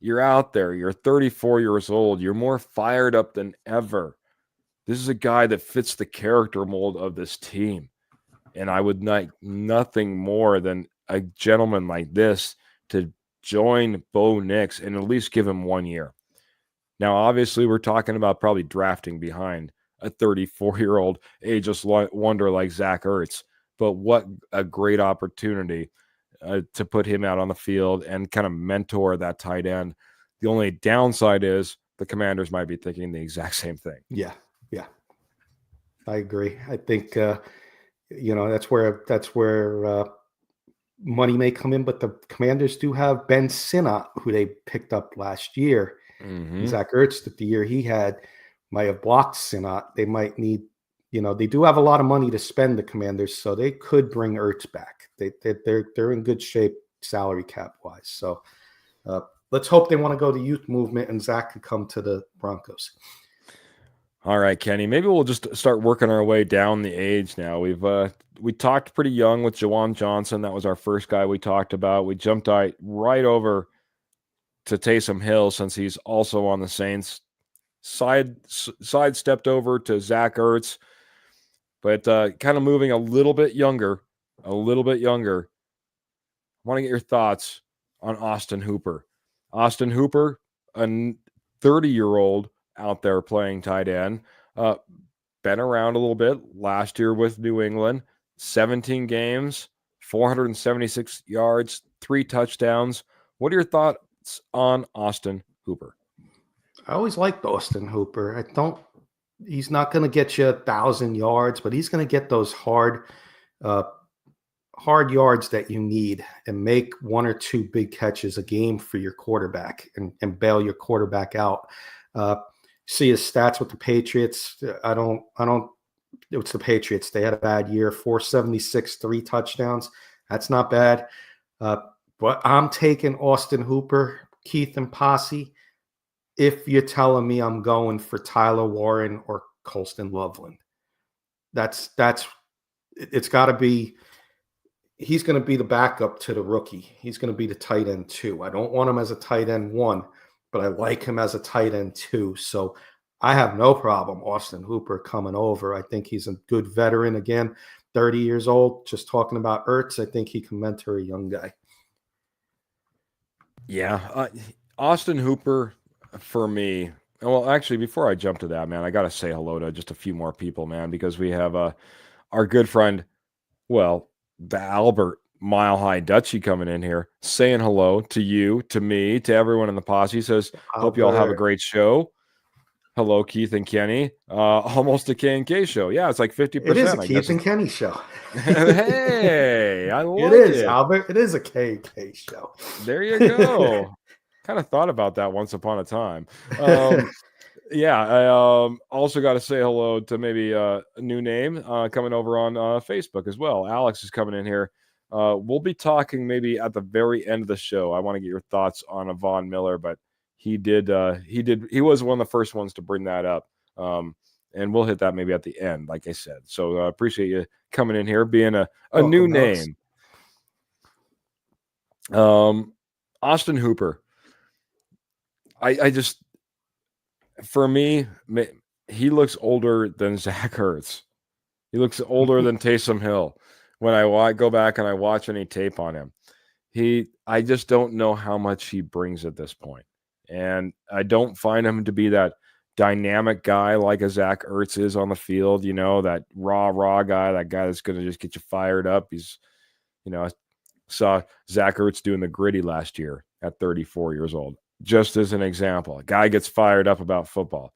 You're out there, you're 34 years old, you're more fired up than ever. This is a guy that fits the character mold of this team. And I would like nothing more than a gentleman like this to join Bo Nix and at least give him 1 year. Now, obviously, we're talking about probably drafting behind a 34-year-old ageless wonder like Zach Ertz. But what a great opportunity to put him out on the field and kind of mentor that tight end. The only downside is the Commanders might be thinking the exact same thing. Yeah. I agree. I think, that's where money may come in, but the Commanders do have Ben Sinnott, who they picked up last year. Mm-hmm. Zach Ertz, the year he had, might have blocked Sinnott. They might need, they do have a lot of money to spend, the Commanders, so they could bring Ertz back. They're in good shape salary cap wise. So let's hope they want to go the youth movement and Zach could come to the Broncos. All right, Kenny, maybe we'll just start working our way down the age now. We talked pretty young with Jawan Johnson. That was our first guy we talked about. We jumped right over to Taysom Hill, since he's also on the Saints. Sidestepped over to Zach Ertz, but kind of moving a little bit younger. I want to get your thoughts on Austin Hooper. Austin Hooper, a 30-year-old out there playing tight end, been around a little bit. Last year with New England, 17 games, 476 yards, 3 touchdowns. What are your thoughts on Austin Hooper? I always liked Austin Hooper. He's not going to get you 1,000 yards, but he's going to get those hard yards that you need and make 1 or 2 big catches a game for your quarterback and bail your quarterback out. See his stats with the Patriots. It's the Patriots. They had a bad year, 476, 3 touchdowns. That's not bad. But I'm taking Austin Hooper, Keith and Posse, if you're telling me I'm going for Tyler Warren or Colston Loveland. It's got to be, he's going to be the backup to the rookie. He's going to be the tight end 2. I don't want him as a tight end 1, but I like him as a tight end 2. So I have no problem Austin Hooper coming over. I think he's a good veteran. Again, 30 years old. Just talking about Ertz, I think he can mentor a young guy. Yeah, Austin Hooper for me. Well, actually, before I jump to that, man, I got to say hello to just a few more people, man, because we have our good friend, well, the Albert Mile High Dutchie coming in here, saying hello to you, to me, to everyone in the posse. He says, "Hope you all have a Albert. great show." Hello, Keith and Kenny. Almost a K and K show. Yeah, it's like It is a 50%, I guess. Keith and Kenny show. Hey, I It like is, it. Albert. It is a K show. There you go. Kind of thought about that once upon a time. Yeah, I also got to say hello to maybe a new name coming over on Facebook as well. Alex is coming in here. We'll be talking maybe at the very end of the show. I want to get your thoughts on Von Miller, but he was one of the first ones to bring that up. And we'll hit that maybe at the end, like I said. So appreciate you coming in here, being a new name. Austin Hooper. I just, for me, he looks older than Zach Ertz. He looks older than Taysom Hill. When I go back and I watch any tape on him, I just don't know how much he brings at this point. And I don't find him to be that dynamic guy like a Zach Ertz is on the field, that raw guy, that guy that's going to just get you fired up. He's, I saw Zach Ertz doing the gritty last year at 34 years old. Just as an example, a guy gets fired up about football.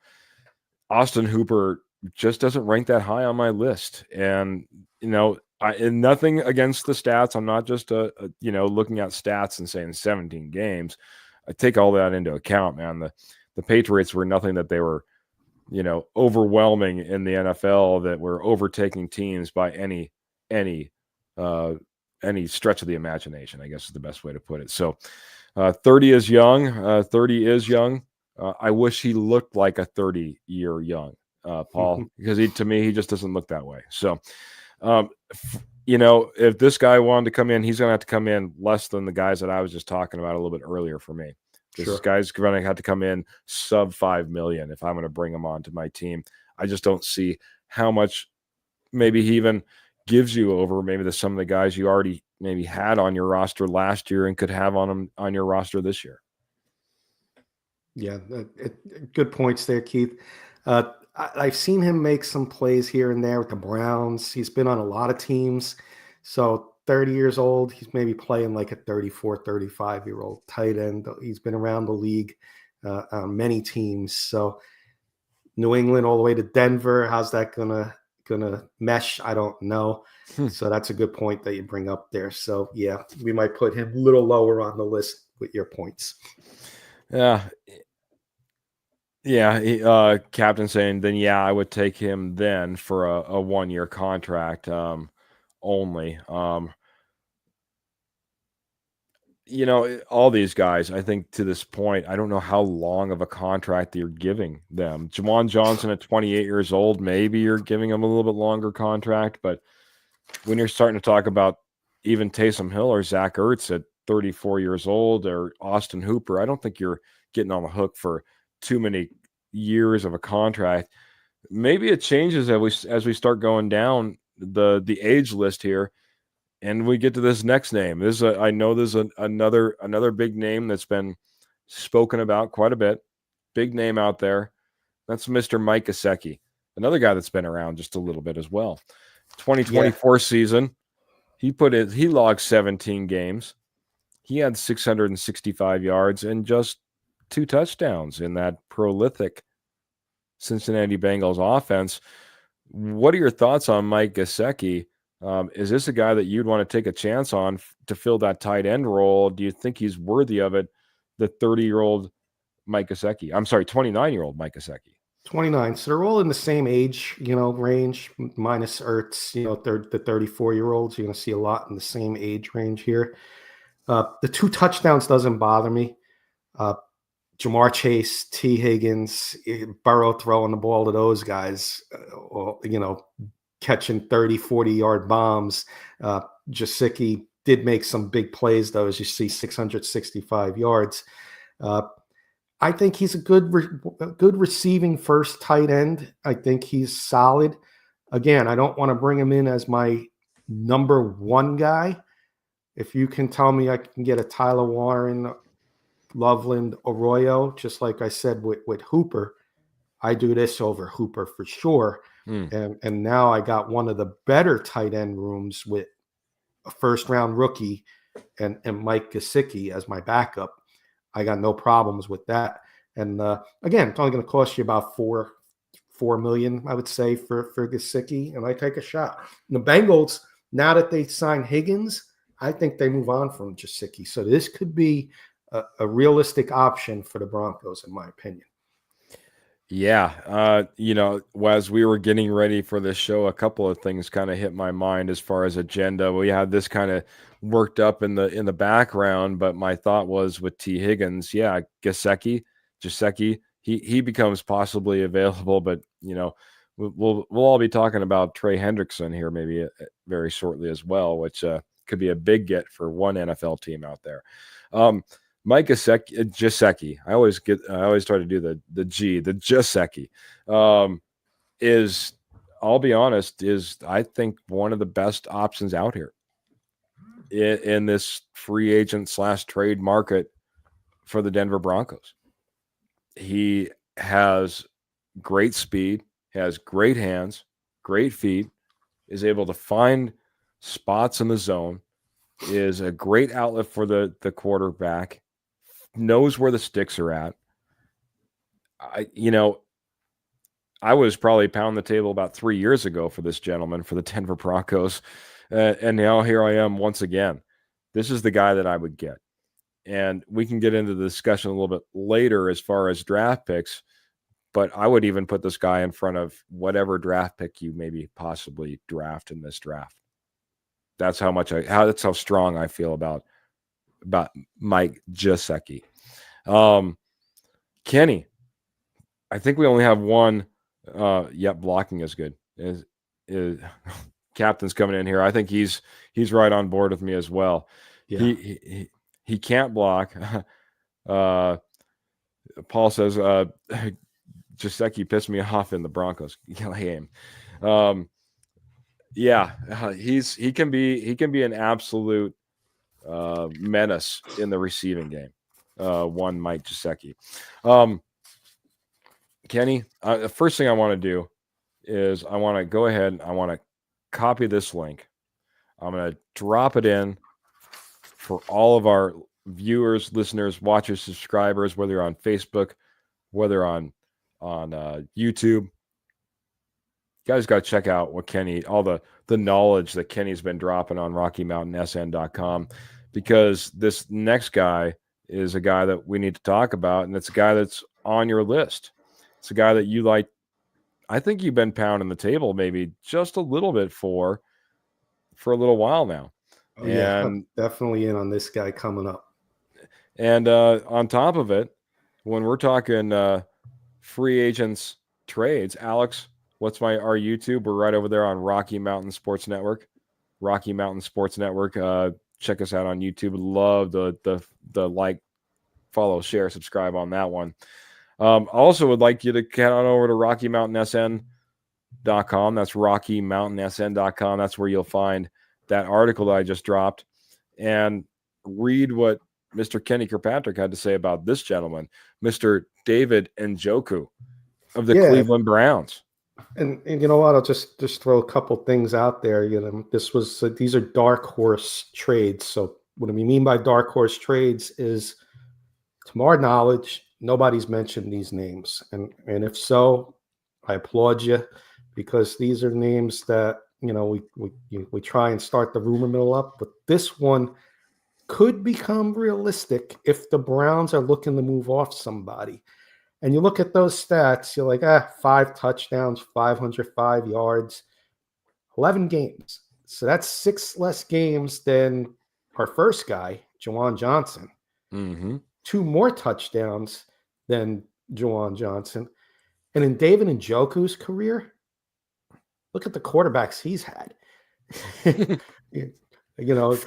Austin Hooper just doesn't rank that high on my list. And, and nothing against the stats. I'm not just, looking at stats and saying 17 games. I take all that into account, man. The Patriots were nothing that they were, overwhelming in the NFL, that were overtaking teams by any stretch of the imagination, I guess is the best way to put it. So 30 is young. 30 is young. I wish he looked like a 30-year young Paul, because to me, he just doesn't look that way. So, if this guy wanted to come in, he's going to have to come in less than the guys that I was just talking about a little bit earlier for me. This guy's going to have to come in sub $5 million if I'm going to bring him onto my team. I just don't see how much maybe he even gives you over maybe some of the guys you already maybe had on your roster last year and could have on your roster this year. Yeah, good points there, Keith. I've seen him make some plays here and there with the Browns. He's been on a lot of teams. So 30 years old, he's maybe playing like a 34, 35-year-old tight end. He's been around the league on many teams. So New England all the way to Denver, how's that gonna mesh? I don't know. So that's a good point that you bring up there. So yeah, we might put him a little lower on the list with your points. Yeah. Captain saying, then I would take him then for a 1-year contract only. All these guys, I think to this point, I don't know how long of a contract you're giving them. Juwan Johnson at 28 years old, maybe you're giving him a little bit longer contract, but when you're starting to talk about even Taysom Hill or Zach Ertz at 34 years old, or Austin Hooper, I don't think you're getting on the hook for too many years of a contract. Maybe it changes as we start going down the age list here, and we get to this next name. I know there's another big name that's been spoken about quite a bit. Big name out there. That's Mr. Mike Gesicki, another guy that's been around just a little bit as well. 2024 season, he logged 17 games. He had 665 yards and just 2 touchdowns in that prolific Cincinnati Bengals offense. What are your thoughts on Mike Gesicki? Is this a guy that you'd want to take a chance on to fill that tight end role? Do you think he's worthy of it? The 30-year-old Mike Gesicki. I'm sorry, 29-year-old Mike Gesicki. 29. So they're all in the same age, range, minus Ertz, the 34-year-olds. You're going to see a lot in the same age range here. The 2 touchdowns doesn't bother me. Jamar Chase, T. Higgins, Burrow throwing the ball to those guys, catching 30, 40-yard bombs. Gesicki did make some big plays, though, as you see, 665 yards. I think he's a good receiving first tight end. I think he's solid. Again, I don't want to bring him in as my number one guy. If you can tell me I can get a Tyler Warren, Loveland, Arroyo, just like I said with Hooper, I do this over Hooper for sure. And now I got one of the better tight end rooms with a first round rookie and Mike Gesicki as my backup. I got no problems with that. And again, it's only going to cost you about $4 million, I would say, for Gesicki, and I take a shot. And the Bengals, now that they sign Higgins, I think they move on from Gesicki. So this could be a realistic option for the Broncos, in my opinion. Yeah. As we were getting ready for this show, a couple of things kind of hit my mind as far as agenda. We had this kind of worked up in the background, but my thought was with T. Higgins, yeah, Gesicki, he becomes possibly available, but we'll all be talking about Trey Hendrickson here maybe very shortly as well, which could be a big get for one NFL team out there. Mike Gesicki, I always try to do the Gesicki, is, I'll be honest, is I think one of the best options out here in this free agent / trade market for the Denver Broncos. He has great speed, has great hands, great feet, is able to find spots in the zone, is a great outlet for the quarterback, knows where the sticks are at. I was probably pounding the table about 3 years ago for this gentleman for the Denver Broncos. And now here I am once again. This is the guy that I would get. And we can get into the discussion a little bit later as far as draft picks, but I would even put this guy in front of whatever draft pick you maybe possibly draft in this draft. That's that's how strong I feel about Mike Gesicki. Kenny, I think we only have one. Blocking is good. Is Captain's coming in here. I think he's right on board with me as well. Yeah. He can't block. Paul says Gesicki pissed me off in the Broncos game. He can be an absolute menace in the receiving game. One Mike Gesicki. Kenny, the first thing I want to do is I want to go ahead and I want to copy this link. I'm going to drop it in for all of our viewers, listeners, watchers, subscribers, whether you're on Facebook, whether on YouTube. You guys got to check out what Kenny, all the knowledge that Kenny's been dropping on RockyMountainSN.com, because this next guy is a guy that we need to talk about, and it's a guy that's on your list. It's a guy that you like. I think you've been pounding the table maybe just a little bit for a little while now. Oh, yeah, I'm definitely in on this guy coming up. And on top of it, when we're talking free agents trades, Alex, what's our YouTube? We're right over there on Rocky Mountain Sports Network. Rocky Mountain Sports Network. Check us out on YouTube. Love the like, follow, share, subscribe on that one. Also would like you to get on over to RockyMountainSN.com. That's RockyMountainSN.com. That's where you'll find that article that I just dropped, and read what Mr. Kenny Kirkpatrick had to say about this gentleman, Mr. David Njoku of the Cleveland Browns. And you know what? I'll just throw a couple things out there. These are dark horse trades. So what we mean by dark horse trades is, to my knowledge, nobody's mentioned these names, and if so, I applaud you, because these are names that we try and start the rumor mill up, but this one could become realistic if the Browns are looking to move off somebody. And you look at those stats, you're like, 5 touchdowns, 505 yards, 11 games. So that's 6 less games than our first guy, Juwan Johnson. Mm-hmm. 2 more touchdowns than Juwan Johnson. And in David Njoku's career, look at the quarterbacks he's had. Just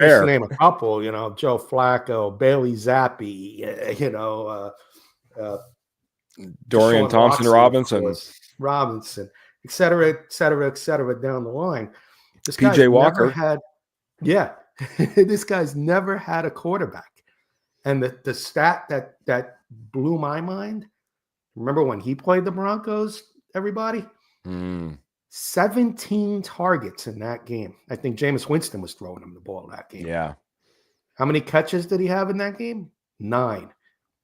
to name a couple, Joe Flacco, Bailey Zappi, Dorian Deshaun Thompson Watson, of Robinson, course, Robinson, et cetera, et cetera, et cetera, down the line. This guy's PJ never Walker. had, yeah, this guy's never had a quarterback. And the stat that blew my mind, remember when he played the Broncos, everybody? 17 targets in that game. I think Jameis Winston was throwing him the ball that game. Yeah. How many catches did he have in that game? 9.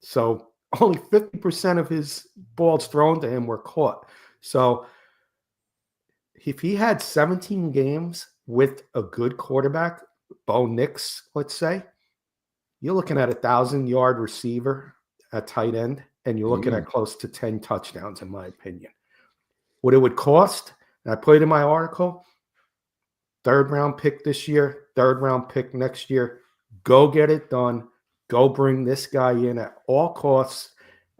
So only 50% of his balls thrown to him were caught. So if he had 17 games with a good quarterback, Bo Nix, let's say, you're looking at 1,000-yard receiver at tight end, and you're looking at close to 10 touchdowns, in my opinion. What it would cost, and I put it in my article, 3rd-round pick this year, 3rd-round pick next year. Go get it done. Go bring this guy in at all costs,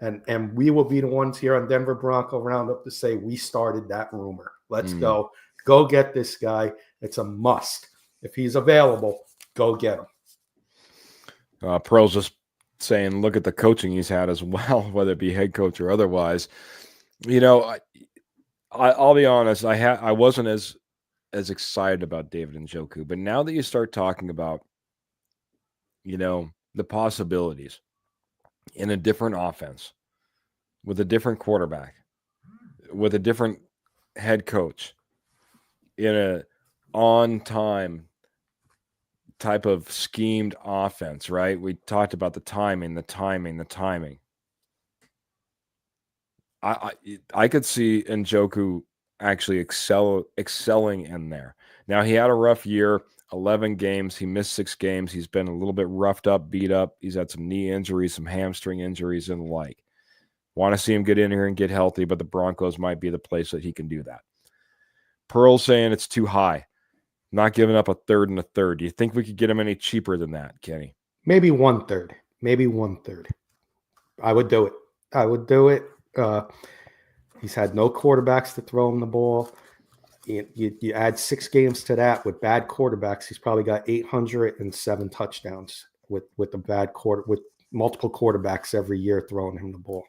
and we will be the ones here on Denver Bronco Roundup to say we started that rumor. Let's go. Go get this guy. It's a must. If he's available, go get him. Pearl's just saying, look at the coaching he's had as well, whether it be head coach or otherwise. You know, I'll be honest. I wasn't as excited about David Njoku, but now that you start talking about, you know, the possibilities in a different offense with a different quarterback, with a different head coach, in a on-time type of schemed offense, right? We talked about the timing. I could see Njoku actually excelling in there. Now, he had a rough year, 11 games. He missed 6 games. He's been a little bit roughed up, beat up. He's had some knee injuries, some hamstring injuries, and the like. Want to see him get in here and get healthy, but the Broncos might be the place that he can do that. Pearl's saying it's too high. Not giving up a 3rd and a 3rd. Do you think we could get him any cheaper than that, Kenny? Maybe 1/3. Maybe 1/3. I would do it. He's had no quarterbacks to throw him the ball. You add 6 games to that with bad quarterbacks. He's probably got 807 touchdowns with multiple quarterbacks every year throwing him the ball.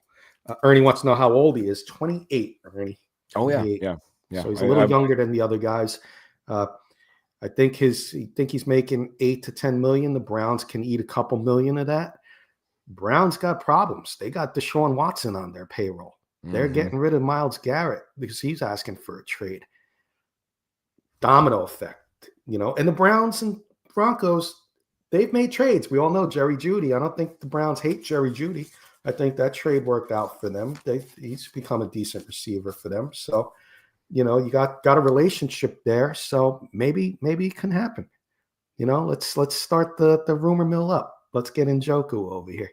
Ernie wants to know how old he is. 28, Ernie. Oh, yeah. So he's a little younger than the other guys. I think he's making 8 to 10 million. The Browns can eat a couple million of that. Browns got problems. They got Deshaun Watson on their payroll. They're getting rid of Myles Garrett because he's asking for a trade. Domino effect, you know. And the Browns and Broncos, they've made trades. We all know Jerry Jeudy. I don't think the Browns hate Jerry Jeudy. I think that trade worked out for them. He's become a decent receiver for them. So, you know, you got a relationship there. So maybe it can happen. You know, let's start the rumor mill up. Let's get Njoku over here.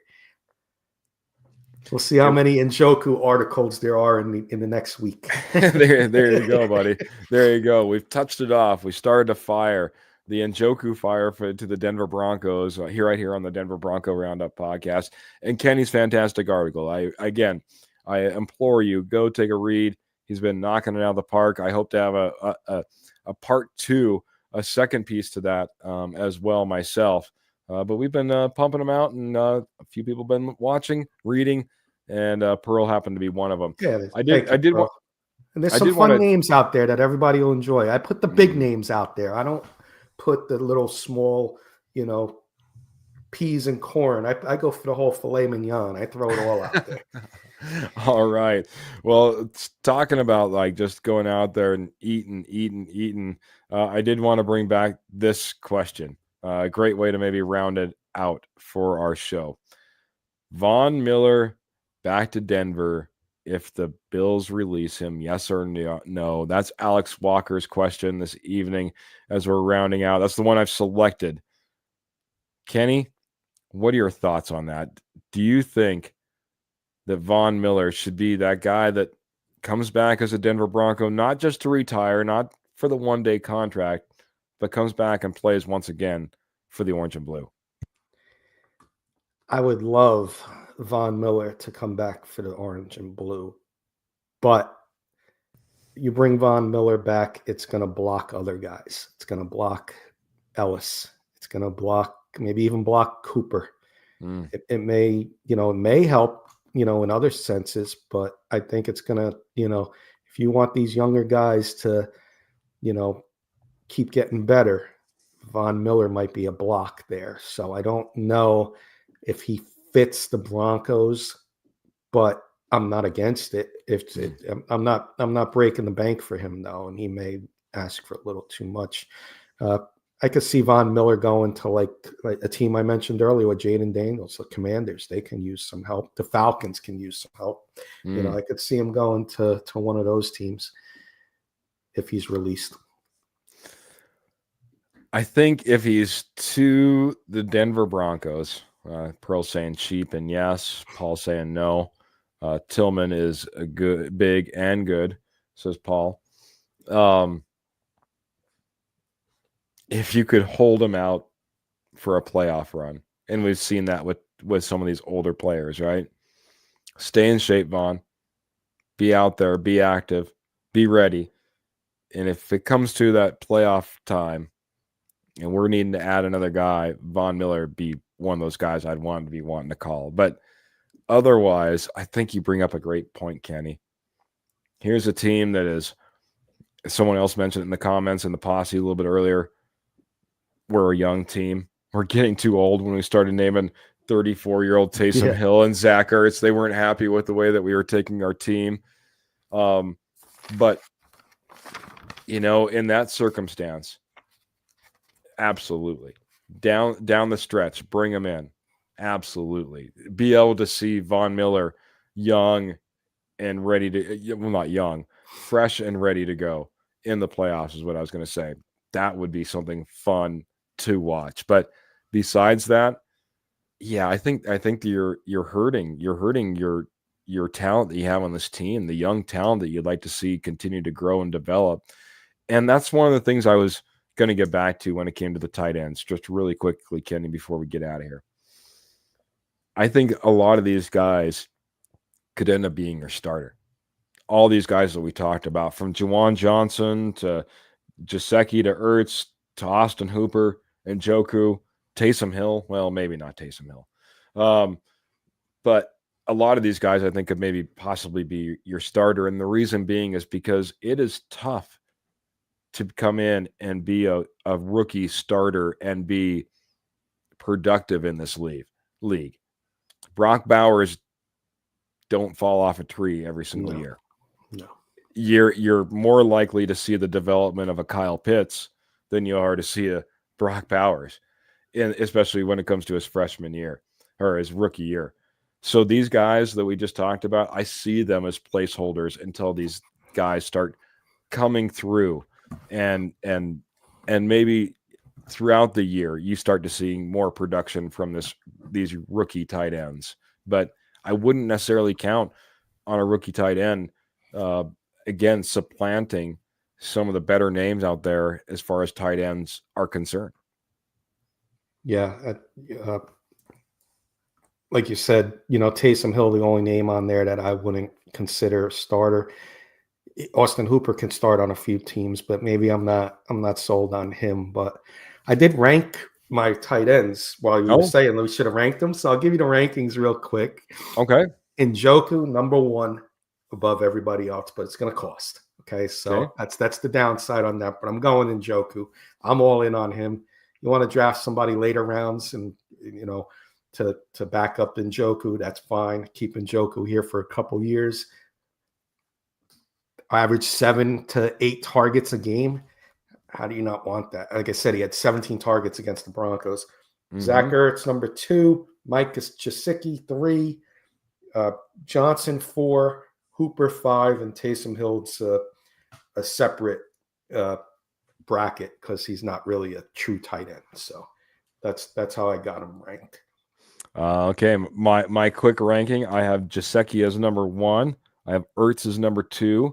We'll see how many Njoku articles there are in the next week. there you go, buddy. There you go. We've touched it off. We started a fire, the Njoku fire to the Denver Broncos right here on the Denver Bronco Roundup podcast. And Kenny's fantastic article. I implore you, go take a read. He's been knocking it out of the park. I hope to have a part 2, a second piece to that as well myself. But we've been pumping them out, and a few people have been watching, reading, and Pearl happened to be one of them. Yeah, I did. And there's some fun names out there that everybody will enjoy. I put the big names out there. I don't put the little small, you know, peas and corn. I go for the whole filet mignon. I throw it all out there. All right. Well, talking about like just going out there and eating. I did want to bring back this question. A great way to maybe round it out for our show. Von Miller back to Denver if the Bills release him, yes or no? That's Alex Walker's question this evening as we're rounding out. That's the one I've selected. Kenny, what are your thoughts on that? Do you think that Von Miller should be that guy that comes back as a Denver Bronco, not just to retire, not for the one-day contract, but comes back and plays once again for the orange and blue? I would love Von Miller to come back for the orange and blue, but you bring Von Miller back, it's going to block other guys. It's going to block Ellis. It's going to maybe even block Cooper. It may help in other senses, but I think it's going to, if you want these younger guys to, keep getting better, Von Miller might be a block there. So I don't know if he fits the Broncos, but I'm not against it. I'm not breaking the bank for him though, and he may ask for a little too much. I could see Von Miller going to like a team I mentioned earlier with Jaden Daniels, the Commanders. They can use some help. The Falcons can use some help. I could see him going to one of those teams if he's released. I think if he's to the Denver Broncos, Pearl saying cheap and yes, Paul saying no. Tillman is a good, big and good, says Paul. If you could hold him out for a playoff run, and we've seen that with some of these older players, right? Stay in shape, Vaughn. Be out there, be active, be ready. And if it comes to that playoff time, and we're needing to add another guy, Von Miller would be one of those guys I'd want to be wanting to call. But otherwise, I think you bring up a great point, Kenny. Here's a team that is, someone else mentioned it in the comments in the posse a little bit earlier, we're a young team. We're getting too old. When we started naming 34-year-old Taysom Hill and Zach Ertz, they weren't happy with the way that we were taking our team. But, in that circumstance, absolutely. Down the stretch, bring them in. Absolutely. Be able to see Von Miller young and ready to, well, not young, fresh and ready to go in the playoffs is what I was going to say. That would be something fun to watch. But besides that, yeah, I think you're hurting your talent that you have on this team, the young talent that you'd like to see continue to grow and develop. And that's one of the things I was going to get back to when it came to the tight ends, just really quickly, Kenny, before we get out of here. I think a lot of these guys could end up being your starter. All these guys that we talked about, from Juwan Johnson to Gesicki to Ertz to Austin Hooper and Njoku, Taysom Hill. Well, maybe not Taysom Hill. But a lot of these guys I think could maybe possibly be your starter. And the reason being is because it is tough to come in and be a rookie starter and be productive in this league. Brock Bowers don't fall off a tree every single year. No. You're more likely to see the development of a Kyle Pitts than you are to see a Brock Bowers, and especially when it comes to his freshman year or his rookie year. So these guys that we just talked about, I see them as placeholders until these guys start coming through, and maybe throughout the year you start to see more production from these rookie tight ends. But I wouldn't necessarily count on a rookie tight end again supplanting some of the better names out there as far as tight ends are concerned. Yeah, like you said, Taysom Hill, the only name on there that I wouldn't consider a starter. Austin Hooper can start on a few teams, but maybe I'm not sold on him. But I did rank my tight ends while you were saying that we should have ranked them. So I'll give you the rankings real quick. Okay. Njoku, number one above everybody else, but it's going to cost. Okay. So that's the downside on that. But I'm going Njoku. I'm all in on him. You want to draft somebody later rounds and, to back up Njoku, that's fine. Keep Njoku here for a couple years. Average 7 to 8 targets a game. How do you not want that? Like I said, he had 17 targets against the Broncos. Mm-hmm. Zach Ertz, number 2. Mike Gesicki, 3. Johnson, 4. Hooper, 5. And Taysom Hill's a separate bracket because he's not really a true tight end. So that's how I got him ranked. Okay, my quick ranking, I have Gesicki as number 1. I have Ertz as number 2.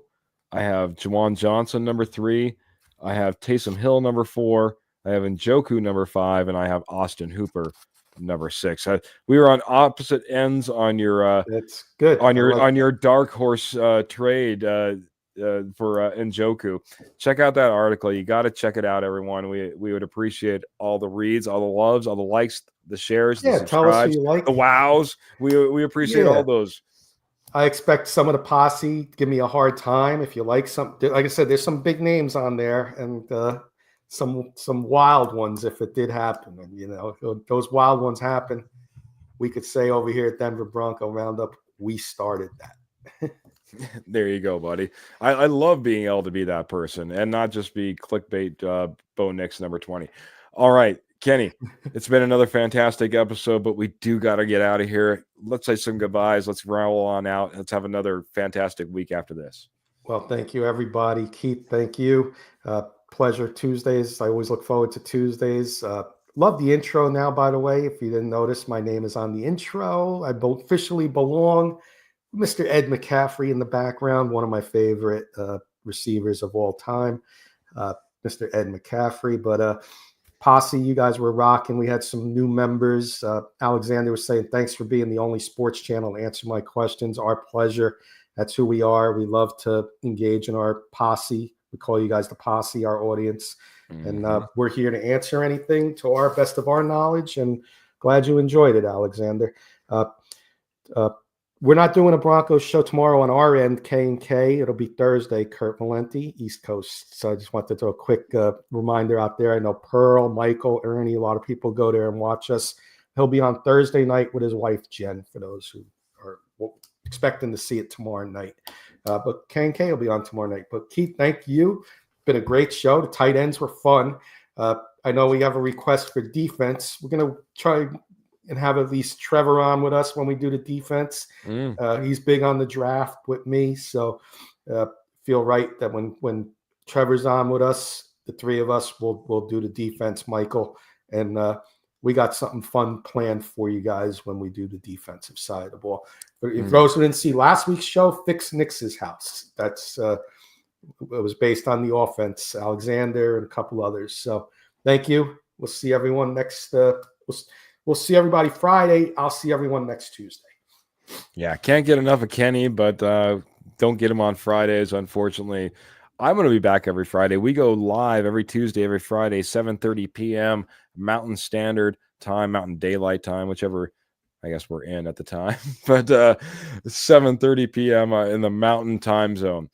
I have Juwan Johnson number 3. I have Taysom Hill number 4. I have Njoku number 5, and I have Austin Hooper number 6. We were on opposite ends on your that's good on your dark horse trade. for Njoku. Check out that article. You got to check it out, everyone. We would appreciate all the reads, all the loves, all the likes, the shares, the tell us who subscribes, you like. the wows. We appreciate all those. I expect some of the posse to give me a hard time. If you like something, like I said, there's some big names on there and some wild ones if it did happen. And, if those wild ones happen, we could say over here at Denver Bronco Roundup, we started that. There you go, buddy. I love being able to be that person and not just be clickbait Bo Nix number 20. All right, Kenny, it's been another fantastic episode, but we do got to get out of here. Let's say some goodbyes. Let's roll on out. Let's have another fantastic week after this. Well, thank you, everybody. Keith, thank you. Pleasure Tuesdays. I always look forward to Tuesdays. Love the intro now, by the way. If you didn't notice, my name is on the intro. I officially belong. Mr. Ed McCaffrey in the background, one of my favorite receivers of all time, Mr. Ed McCaffrey. But Posse, you guys were rocking. We had some new members. Alexander was saying, thanks for being the only sports channel to answer my questions. Our pleasure. That's who we are. We love to engage in our posse. We call you guys the posse, our audience. Mm-hmm. And we're here to answer anything to our best of our knowledge. And glad you enjoyed it, Alexander. We're not doing a Broncos show tomorrow on our end, K&K. It'll be Thursday, Kurt Valenti, East Coast. So I just wanted to throw a quick reminder out there. I know Pearl, Michael, Ernie, a lot of people go there and watch us. He'll be on Thursday night with his wife, Jen, for those who are expecting to see it tomorrow night. But K&K will be on tomorrow night. But Keith, thank you. Been a great show. The tight ends were fun. I know we have a request for defense. We're going to try and have at least Trevor on with us when we do the defense. He's big on the draft with me. So feel right that when Trevor's on with us, the three of us will do the defense, Michael. And we got something fun planned for you guys when we do the defensive side of the ball. But if those who didn't see last week's show, Fix Nix's House. That's it was based on the offense, Alexander and a couple others. So thank you. We'll see everyone next We'll see everybody Friday. I'll see everyone next Tuesday. Yeah, can't get enough of Kenny, but don't get him on Fridays, unfortunately. I'm going to be back every Friday. We go live every Tuesday, every Friday, 7:30 p.m. Mountain Standard Time, Mountain Daylight Time, whichever I guess we're in at the time. But 7:30 p.m. In the Mountain Time Zone.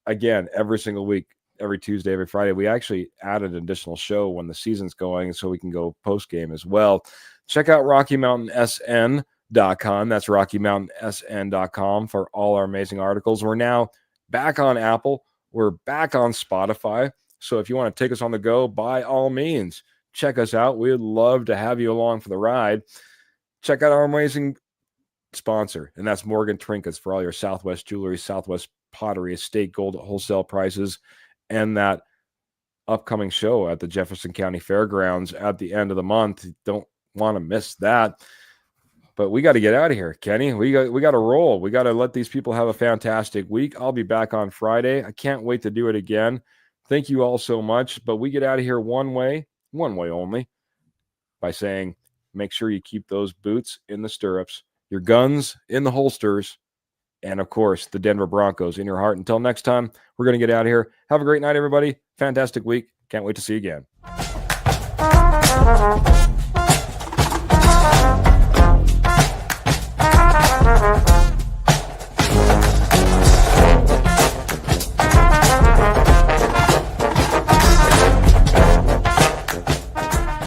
Again, every single week. Every Tuesday, every Friday. We actually added an additional show when the season's going so we can go post-game as well. Check out RockyMountainSN.com. That's RockyMountainSN.com for all our amazing articles. We're now back on Apple. We're back on Spotify. So if you want to take us on the go, by all means, check us out. We'd love to have you along for the ride. Check out our amazing sponsor, and that's Morgan Trinkets for all your Southwest jewelry, Southwest pottery, estate gold at wholesale prices, and that upcoming show at the Jefferson County Fairgrounds at the end of the month. You don't want to miss that. But we got to get out of here, Kenny. We got to roll. We got to let these people have a fantastic week. I'll be back on Friday. I can't wait to do it again. Thank you all so much. But we get out of here one way only, by saying make sure you keep those boots in the stirrups, your guns in the holsters, and, of course, the Denver Broncos in your heart. Until next time, we're going to get out of here. Have a great night, everybody. Fantastic week. Can't wait to see you again.